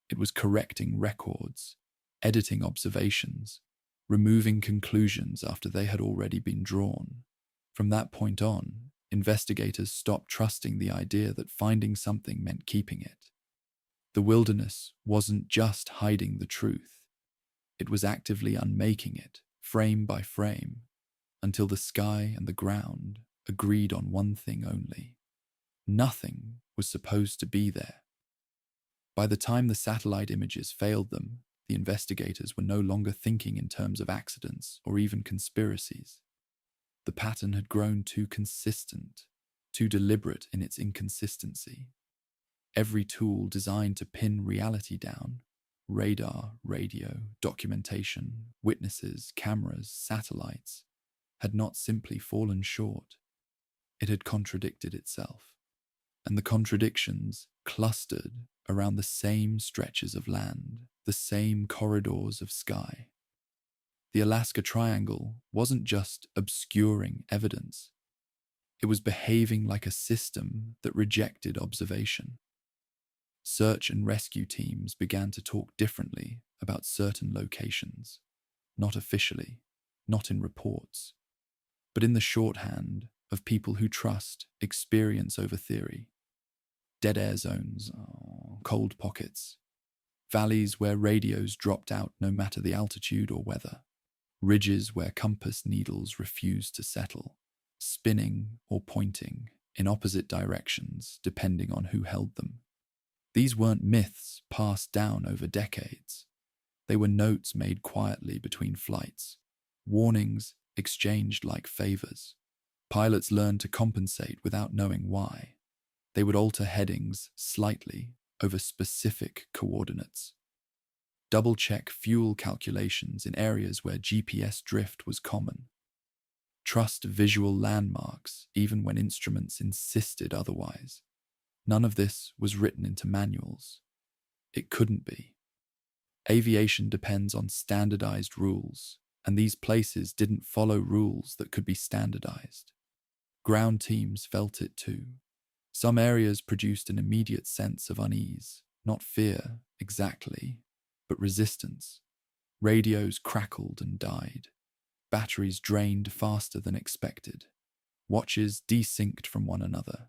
It was correcting records, editing observations, removing conclusions after they had already been drawn. From that point on, investigators stopped trusting the idea that finding something meant keeping it. The wilderness wasn't just hiding the truth. It was actively unmaking it, frame by frame, until the sky and the ground agreed on one thing only. Nothing was supposed to be there. By the time the satellite images failed them, the investigators were no longer thinking in terms of accidents or even conspiracies. The pattern had grown too consistent, too deliberate in its inconsistency. Every tool designed to pin reality down, radar, radio, documentation, witnesses, cameras, satellites, had not simply fallen short, it had contradicted itself. And the contradictions clustered around the same stretches of land, the same corridors of sky. The Alaska Triangle wasn't just obscuring evidence, it was behaving like a system that rejected observation. Search and rescue teams began to talk differently about certain locations, not officially, not in reports, but in the shorthand of people who trust experience over theory. Dead air zones, cold pockets, valleys where radios dropped out no matter the altitude or weather, ridges where compass needles refused to settle, spinning or pointing in opposite directions depending on who held them. These weren't myths passed down over decades. They were notes made quietly between flights, warnings exchanged like favors. Pilots learned to compensate without knowing why. They would alter headings slightly over specific coordinates. Double-check fuel calculations in areas where GPS drift was common. Trust visual landmarks even when instruments insisted otherwise. None of this was written into manuals. It couldn't be. Aviation depends on standardized rules, and these places didn't follow rules that could be standardized. Ground teams felt it too. Some areas produced an immediate sense of unease, not fear exactly, but resistance. Radios crackled and died. Batteries drained faster than expected. Watches desynced from one another.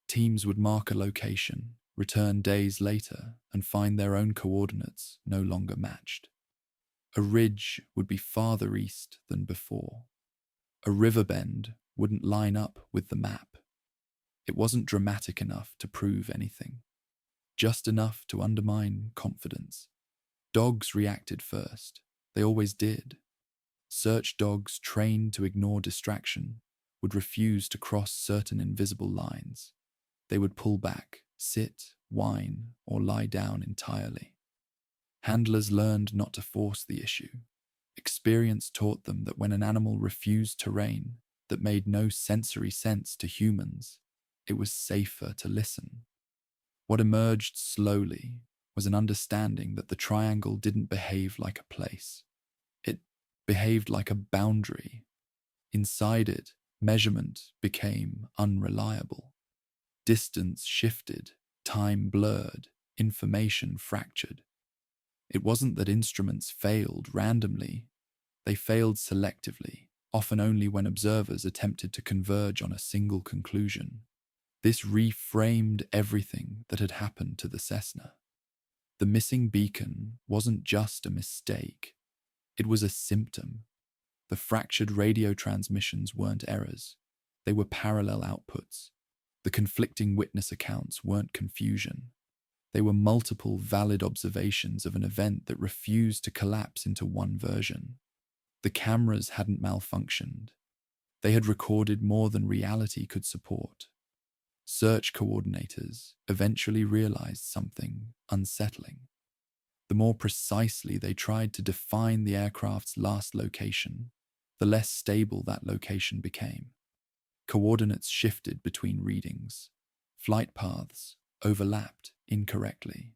Teams would mark a location, return days later, and find their own coordinates no longer matched. A ridge would be farther east than before. A river bend wouldn't line up with the map. It wasn't dramatic enough to prove anything, just enough to undermine confidence. Dogs reacted first. They always did. Search dogs trained to ignore distraction would refuse to cross certain invisible lines. They would pull back, sit, whine, or lie down entirely. Handlers learned not to force the issue. Experience taught them that when an animal refused terrain that made no sensory sense to humans, it was safer to listen. What emerged slowly was an understanding that the triangle didn't behave like a place. It behaved like a boundary. Inside it, measurement became unreliable. Distance shifted, time blurred, information fractured. It wasn't that instruments failed randomly. They failed selectively, often only when observers attempted to converge on a single conclusion. This reframed everything that had happened to the Cessna. The missing beacon wasn't just a mistake. It was a symptom. The fractured radio transmissions weren't errors. They were parallel outputs. The conflicting witness accounts weren't confusion. They were multiple valid observations of an event that refused to collapse into one version. The cameras hadn't malfunctioned. They had recorded more than reality could support. Search coordinators eventually realized something unsettling. The more precisely they tried to define the aircraft's last location, the less stable that location became. Coordinates shifted between readings. Flight paths overlapped incorrectly.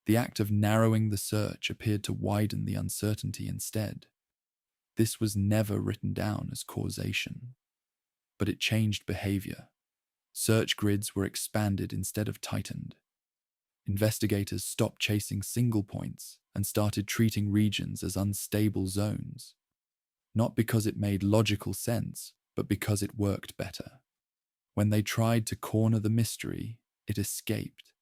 The act of narrowing the search appeared to widen the uncertainty instead. This was never written down as causation, but it changed behavior. Search grids were expanded instead of tightened. Investigators stopped chasing single points and started treating regions as unstable zones, not because it made logical sense, but because it worked better. When they tried to corner the mystery, it escaped.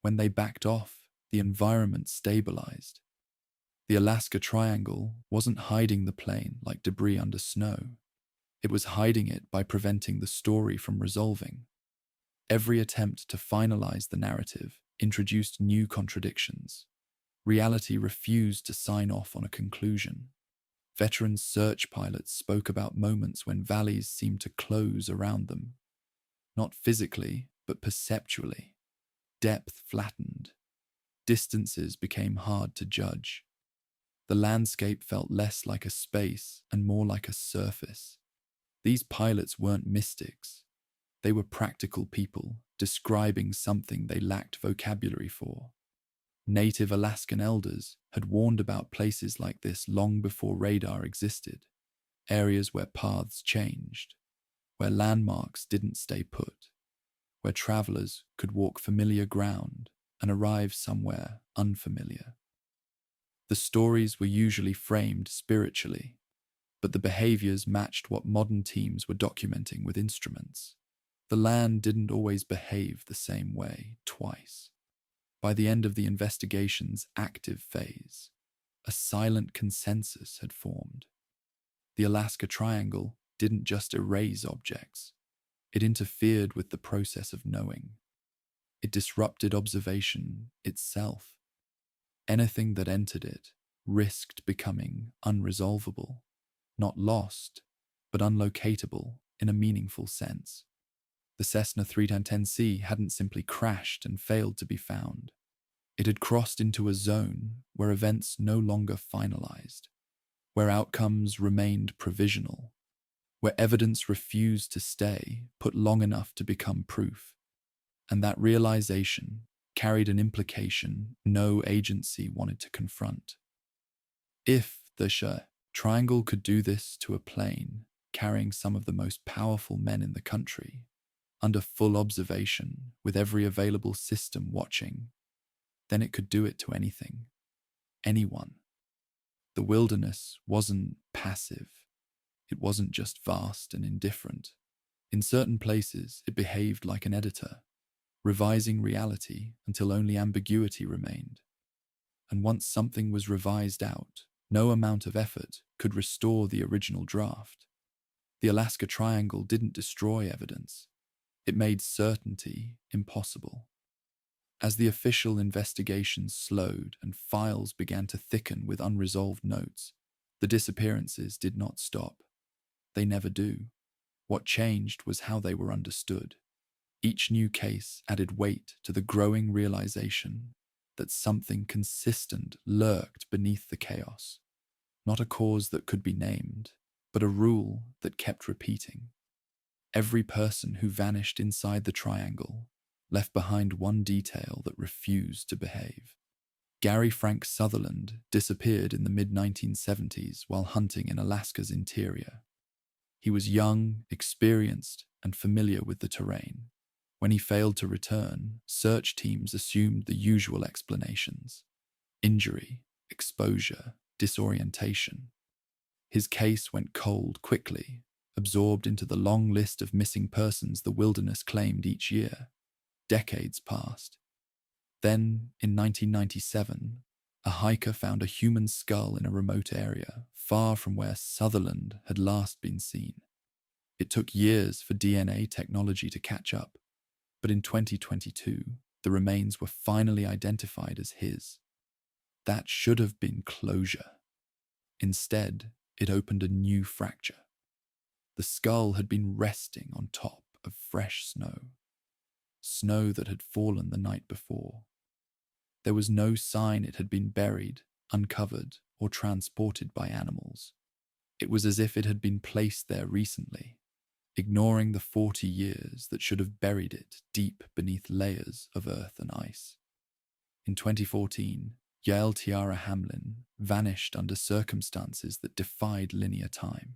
When they backed off, the environment stabilized. The Alaska Triangle wasn't hiding the plane like debris under snow. It was hiding it by preventing the story from resolving. Every attempt to finalize the narrative introduced new contradictions. Reality refused to sign off on a conclusion. Veteran search pilots spoke about moments when valleys seemed to close around them. Not physically, but perceptually. Depth flattened. Distances became hard to judge. The landscape felt less like a space and more like a surface. These pilots weren't mystics. They were practical people describing something they lacked vocabulary for. Native Alaskan elders had warned about places like this long before radar existed, areas where paths changed, where landmarks didn't stay put, where travelers could walk familiar ground and arrive somewhere unfamiliar. The stories were usually framed spiritually, but the behaviors matched what modern teams were documenting with instruments. The land didn't always behave the same way twice. By the end of the investigation's active phase, a silent consensus had formed. The Alaska Triangle didn't just erase objects, it interfered with the process of knowing. It disrupted observation itself. Anything that entered it risked becoming unresolvable, not lost, but unlocatable in a meaningful sense. The Cessna 310C hadn't simply crashed and failed to be found. It had crossed into a zone where events no longer finalized, where outcomes remained provisional, where evidence refused to stay put long enough to become proof. And that realization carried an implication no agency wanted to confront. If the Triangle could do this to a plane carrying some of the most powerful men in the country, under full observation with every available system watching, then it could do it to anything, anyone. The wilderness wasn't passive. It wasn't just vast and indifferent. In certain places, it behaved like an editor, revising reality until only ambiguity remained. And once something was revised out, no amount of effort could restore the original draft. The Alaska Triangle didn't destroy evidence. It made certainty impossible. As the official investigation slowed and files began to thicken with unresolved notes, the disappearances did not stop. They never do. What changed was how they were understood. Each new case added weight to the growing realization that something consistent lurked beneath the chaos. Not a cause that could be named, but a rule that kept repeating. Every person who vanished inside the triangle left behind one detail that refused to behave. Gary Frank Sutherland disappeared in the mid-1970s while hunting in Alaska's interior. He was young, experienced, and familiar with the terrain. When he failed to return, search teams assumed the usual explanations: injury, exposure, disorientation. His case went cold quickly, absorbed into the long list of missing persons the wilderness claimed each year. Decades passed. Then, in 1997, a hiker found a human skull in a remote area, far from where Sutherland had last been seen. It took years for DNA technology to catch up, but in 2022, the remains were finally identified as his. That should have been closure. Instead, it opened a new fracture. The skull had been resting on top of fresh snow that had fallen the night before. There was no sign it had been buried, uncovered, or transported by animals. It was as if it had been placed there recently, ignoring the 40 years that should have buried it deep beneath layers of earth and ice. In 2014, Yael Tiara Hamlin vanished under circumstances that defied linear time.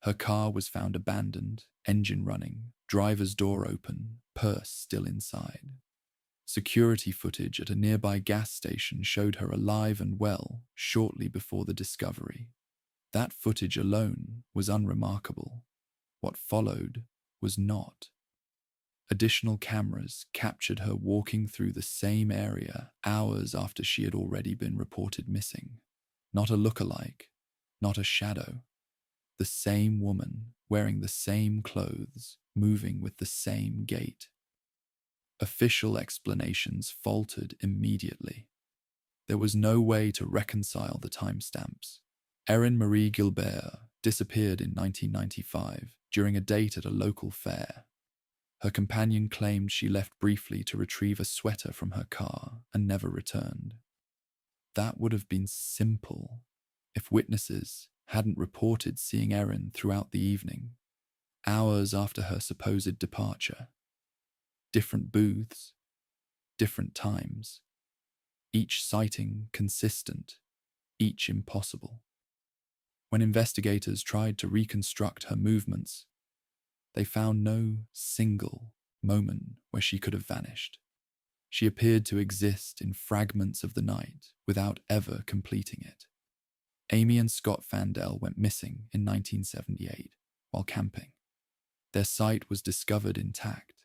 Her car was found abandoned, engine running, driver's door open, purse still inside. Security footage at a nearby gas station showed her alive and well shortly before the discovery. That footage alone was unremarkable. What followed was not. Additional cameras captured her walking through the same area hours after she had already been reported missing. Not a look-alike, not a shadow. The same woman, wearing the same clothes, moving with the same gait. Official explanations faltered immediately. There was no way to reconcile the timestamps. Erin Marie Gilbert disappeared in 1995 during a date at a local fair. Her companion claimed she left briefly to retrieve a sweater from her car and never returned. That would have been simple, if witnesses hadn't reported seeing Erin throughout the evening, hours after her supposed departure. Different booths, different times, each sighting consistent, each impossible. When investigators tried to reconstruct her movements, they found no single moment where she could have vanished. She appeared to exist in fragments of the night without ever completing it. Amy and Scott Fandel went missing in 1978 while camping. Their site was discovered intact,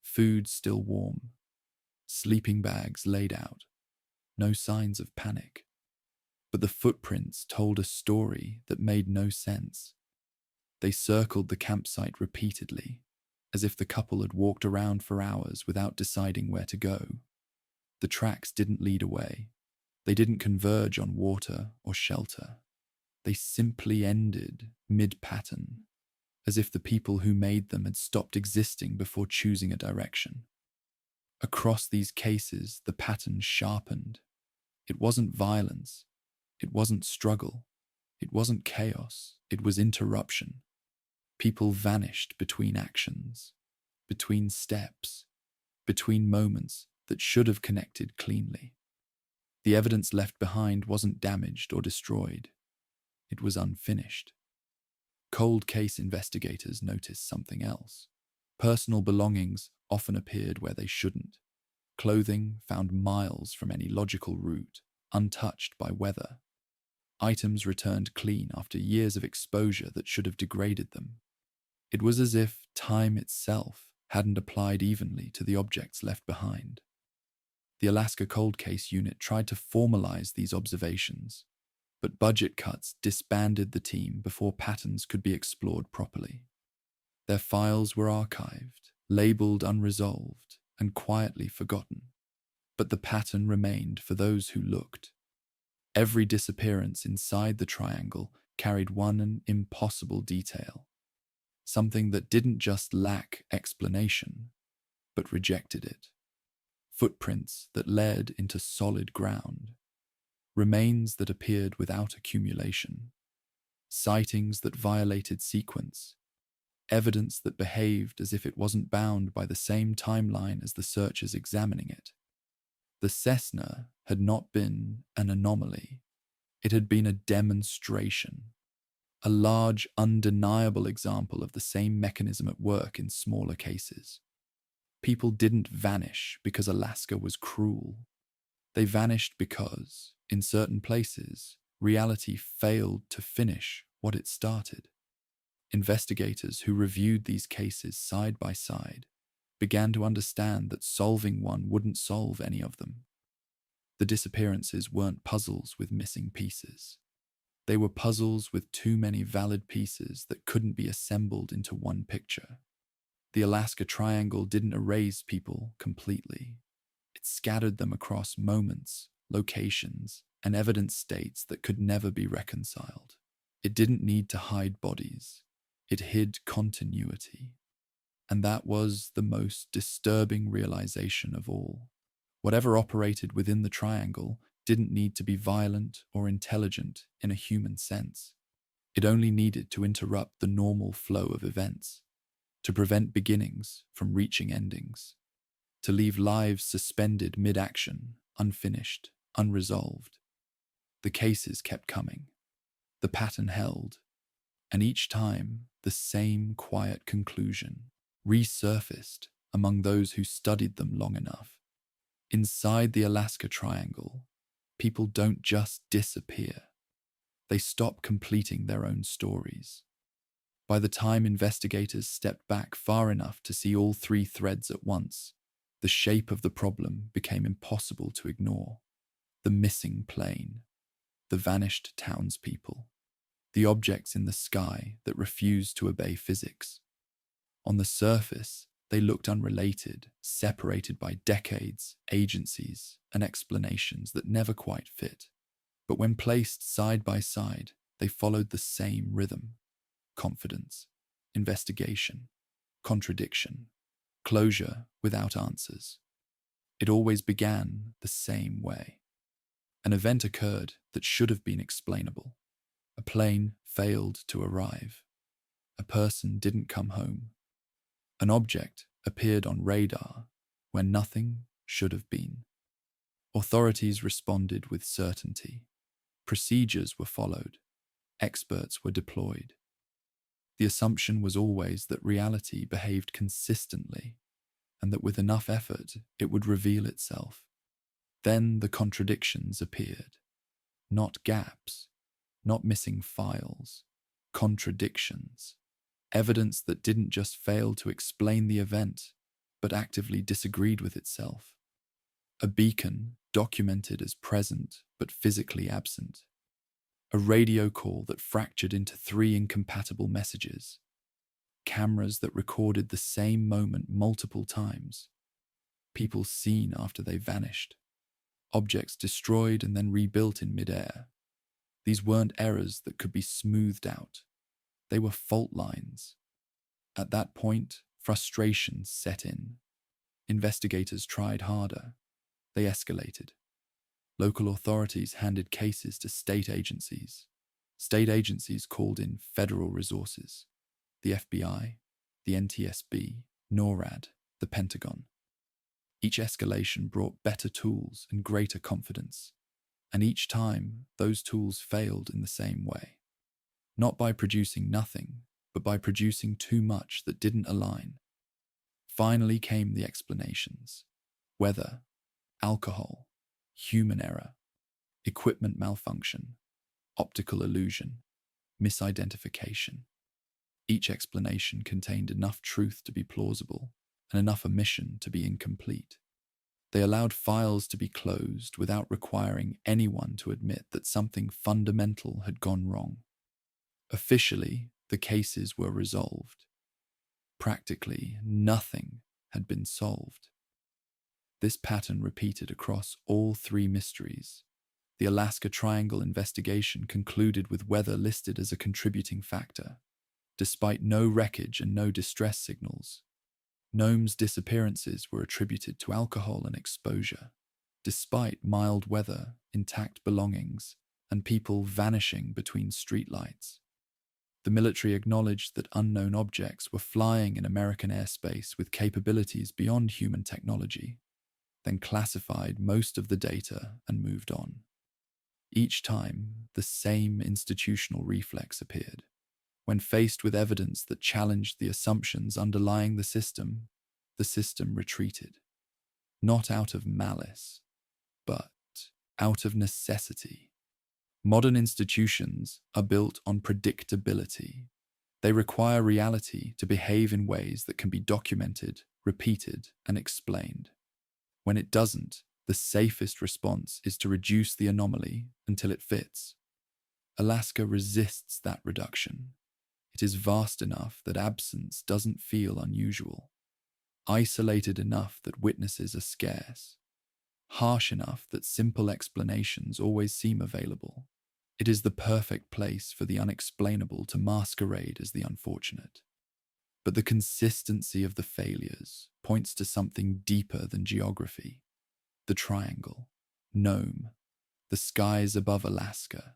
food still warm, sleeping bags laid out, no signs of panic. But the footprints told a story that made no sense. They circled the campsite repeatedly, as if the couple had walked around for hours without deciding where to go. The tracks didn't lead away. They didn't converge on water or shelter. They simply ended mid-pattern, as if the people who made them had stopped existing before choosing a direction. Across these cases, the pattern sharpened. It wasn't violence. It wasn't struggle. It wasn't chaos. It was interruption. People vanished between actions, between steps, between moments that should have connected cleanly. The evidence left behind wasn't damaged or destroyed. It was unfinished. Cold case investigators noticed something else. Personal belongings often appeared where they shouldn't. Clothing found miles from any logical route, untouched by weather. Items returned clean after years of exposure that should have degraded them. It was as if time itself hadn't applied evenly to the objects left behind. The Alaska Cold Case Unit tried to formalize these observations, but budget cuts disbanded the team before patterns could be explored properly. Their files were archived, labeled unresolved, and quietly forgotten. But the pattern remained for those who looked. Every disappearance inside the triangle carried one impossible detail, something that didn't just lack explanation, but rejected it. Footprints that led into solid ground, remains that appeared without accumulation, sightings that violated sequence, evidence that behaved as if it wasn't bound by the same timeline as the searchers examining it. The Cessna had not been an anomaly. It had been a demonstration, a large, undeniable example of the same mechanism at work in smaller cases. People didn't vanish because Alaska was cruel. They vanished because, in certain places, reality failed to finish what it started. Investigators who reviewed these cases side by side began to understand that solving one wouldn't solve any of them. The disappearances weren't puzzles with missing pieces. They were puzzles with too many valid pieces that couldn't be assembled into one picture. The Alaska Triangle didn't erase people completely. It scattered them across moments, locations, and evidence states that could never be reconciled. It didn't need to hide bodies. It hid continuity. And that was the most disturbing realization of all. Whatever operated within the triangle didn't need to be violent or intelligent in a human sense. It only needed to interrupt the normal flow of events, to prevent beginnings from reaching endings, to leave lives suspended mid-action, unfinished, unresolved. The cases kept coming. The pattern held, and each time the same quiet conclusion resurfaced among those who studied them long enough. Inside the Alaska Triangle, people don't just disappear. They stop completing their own stories. By the time investigators stepped back far enough to see all three threads at once, the shape of the problem became impossible to ignore. The missing plane, the vanished townspeople, the objects in the sky that refused to obey physics. On the surface, they looked unrelated, separated by decades, agencies, and explanations that never quite fit. But when placed side by side, they followed the same rhythm: confidence, investigation, contradiction, closure without answers. It always began the same way. An event occurred that should have been explainable. A plane failed to arrive. A person didn't come home. An object appeared on radar where nothing should have been. Authorities responded with certainty. Procedures were followed. Experts were deployed. The assumption was always that reality behaved consistently and that with enough effort it would reveal itself. Then the contradictions appeared. Not gaps, not missing files, contradictions. Evidence that didn't just fail to explain the event, but actively disagreed with itself. A beacon documented as present but physically absent. A radio call that fractured into 3 incompatible messages. Cameras that recorded the same moment multiple times. People seen after they vanished. Objects destroyed and then rebuilt in midair. These weren't errors that could be smoothed out. They were fault lines. At that point, frustration set in. Investigators tried harder. They escalated. Local authorities handed cases to state agencies. State agencies called in federal resources. The FBI, the NTSB, NORAD, the Pentagon. Each escalation brought better tools and greater confidence. And each time, those tools failed in the same way. Not by producing nothing, but by producing too much that didn't align. Finally came the explanations. Weather, alcohol, human error, equipment malfunction, optical illusion, misidentification. Each explanation contained enough truth to be plausible and enough omission to be incomplete. They allowed files to be closed without requiring anyone to admit that something fundamental had gone wrong. Officially, the cases were resolved. Practically, nothing had been solved. This pattern repeated across all 3 mysteries. The Alaska Triangle investigation concluded with weather listed as a contributing factor, despite no wreckage and no distress signals. Nome's disappearances were attributed to alcohol and exposure, despite mild weather, intact belongings, and people vanishing between streetlights. The military acknowledged that unknown objects were flying in American airspace with capabilities beyond human technology, then classified most of the data and moved on. Each time, the same institutional reflex appeared. When faced with evidence that challenged the assumptions underlying the system retreated. Not out of malice, but out of necessity. Modern institutions are built on predictability. They require reality to behave in ways that can be documented, repeated, and explained. When it doesn't, the safest response is to reduce the anomaly until it fits. Alaska resists that reduction. It is vast enough that absence doesn't feel unusual, isolated enough that witnesses are scarce, harsh enough that simple explanations always seem available. It is the perfect place for the unexplainable to masquerade as the unfortunate. But the consistency of the failures points to something deeper than geography. The triangle, Nome, the skies above Alaska.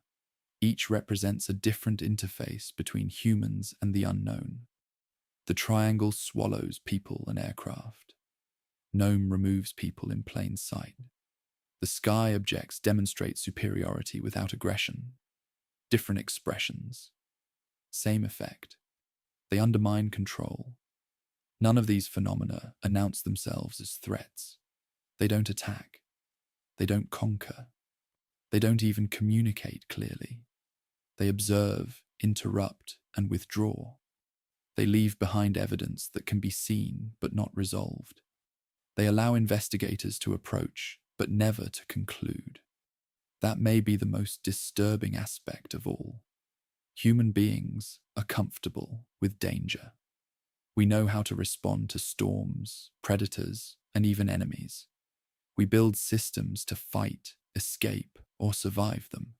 Each represents a different interface between humans and the unknown. The triangle swallows people and aircraft. Nome removes people in plain sight. The sky objects demonstrate superiority without aggression. Different expressions. Same effect. They undermine control. None of these phenomena announce themselves as threats. They don't attack. They don't conquer. They don't even communicate clearly. They observe, interrupt, and withdraw. They leave behind evidence that can be seen but not resolved. They allow investigators to approach but never to conclude. That may be the most disturbing aspect of all. Human beings are comfortable with danger. We know how to respond to storms, predators, and even enemies. We build systems to fight, escape, or survive them.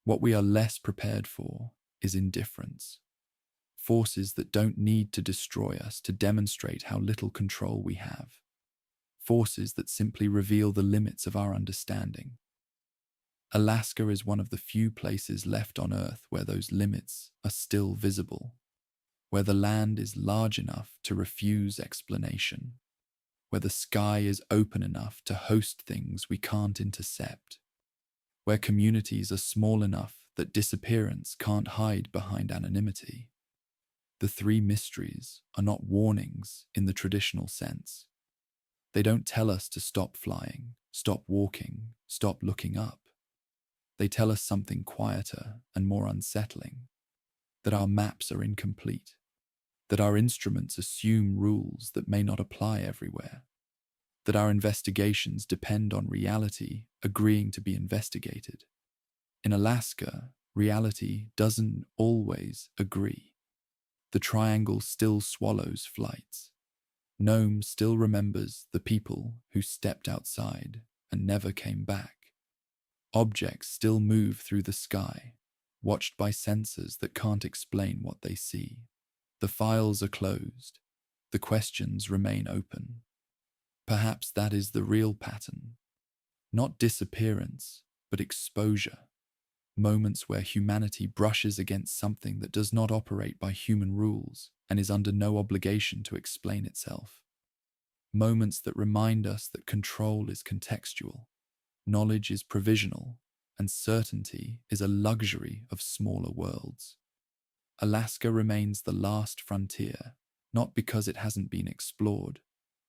What we are less prepared for is indifference. Forces that don't need to destroy us to demonstrate how little control we have. Forces that simply reveal the limits of our understanding. Alaska is one of the few places left on Earth where those limits are still visible, where the land is large enough to refuse explanation, where the sky is open enough to host things we can't intercept, where communities are small enough that disappearance can't hide behind anonymity. The three mysteries are not warnings in the traditional sense. They don't tell us to stop flying, stop walking, stop looking up. They tell us something quieter and more unsettling, that our maps are incomplete, that our instruments assume rules that may not apply everywhere, that our investigations depend on reality agreeing to be investigated. In Alaska, reality doesn't always agree. The triangle still swallows flights. Nome still remembers the people who stepped outside and never came back. Objects still move through the sky, watched by sensors that can't explain what they see. The files are closed. The questions remain open. Perhaps that is the real pattern. Not disappearance, but exposure. Moments where humanity brushes against something that does not operate by human rules and is under no obligation to explain itself. Moments that remind us that control is contextual, knowledge is provisional, and certainty is a luxury of smaller worlds. Alaska remains the last frontier, not because it hasn't been explored,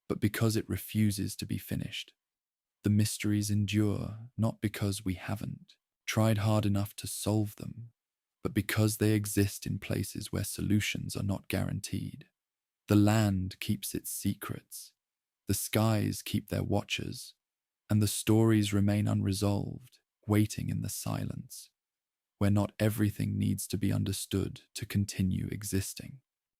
but because it refuses to be finished. The mysteries endure not because we haven't tried hard enough to solve them, but because they exist in places where solutions are not guaranteed. The land keeps its secrets, the skies keep their watchers, and the stories remain unresolved, waiting in the silence, where not everything needs to be understood to continue existing.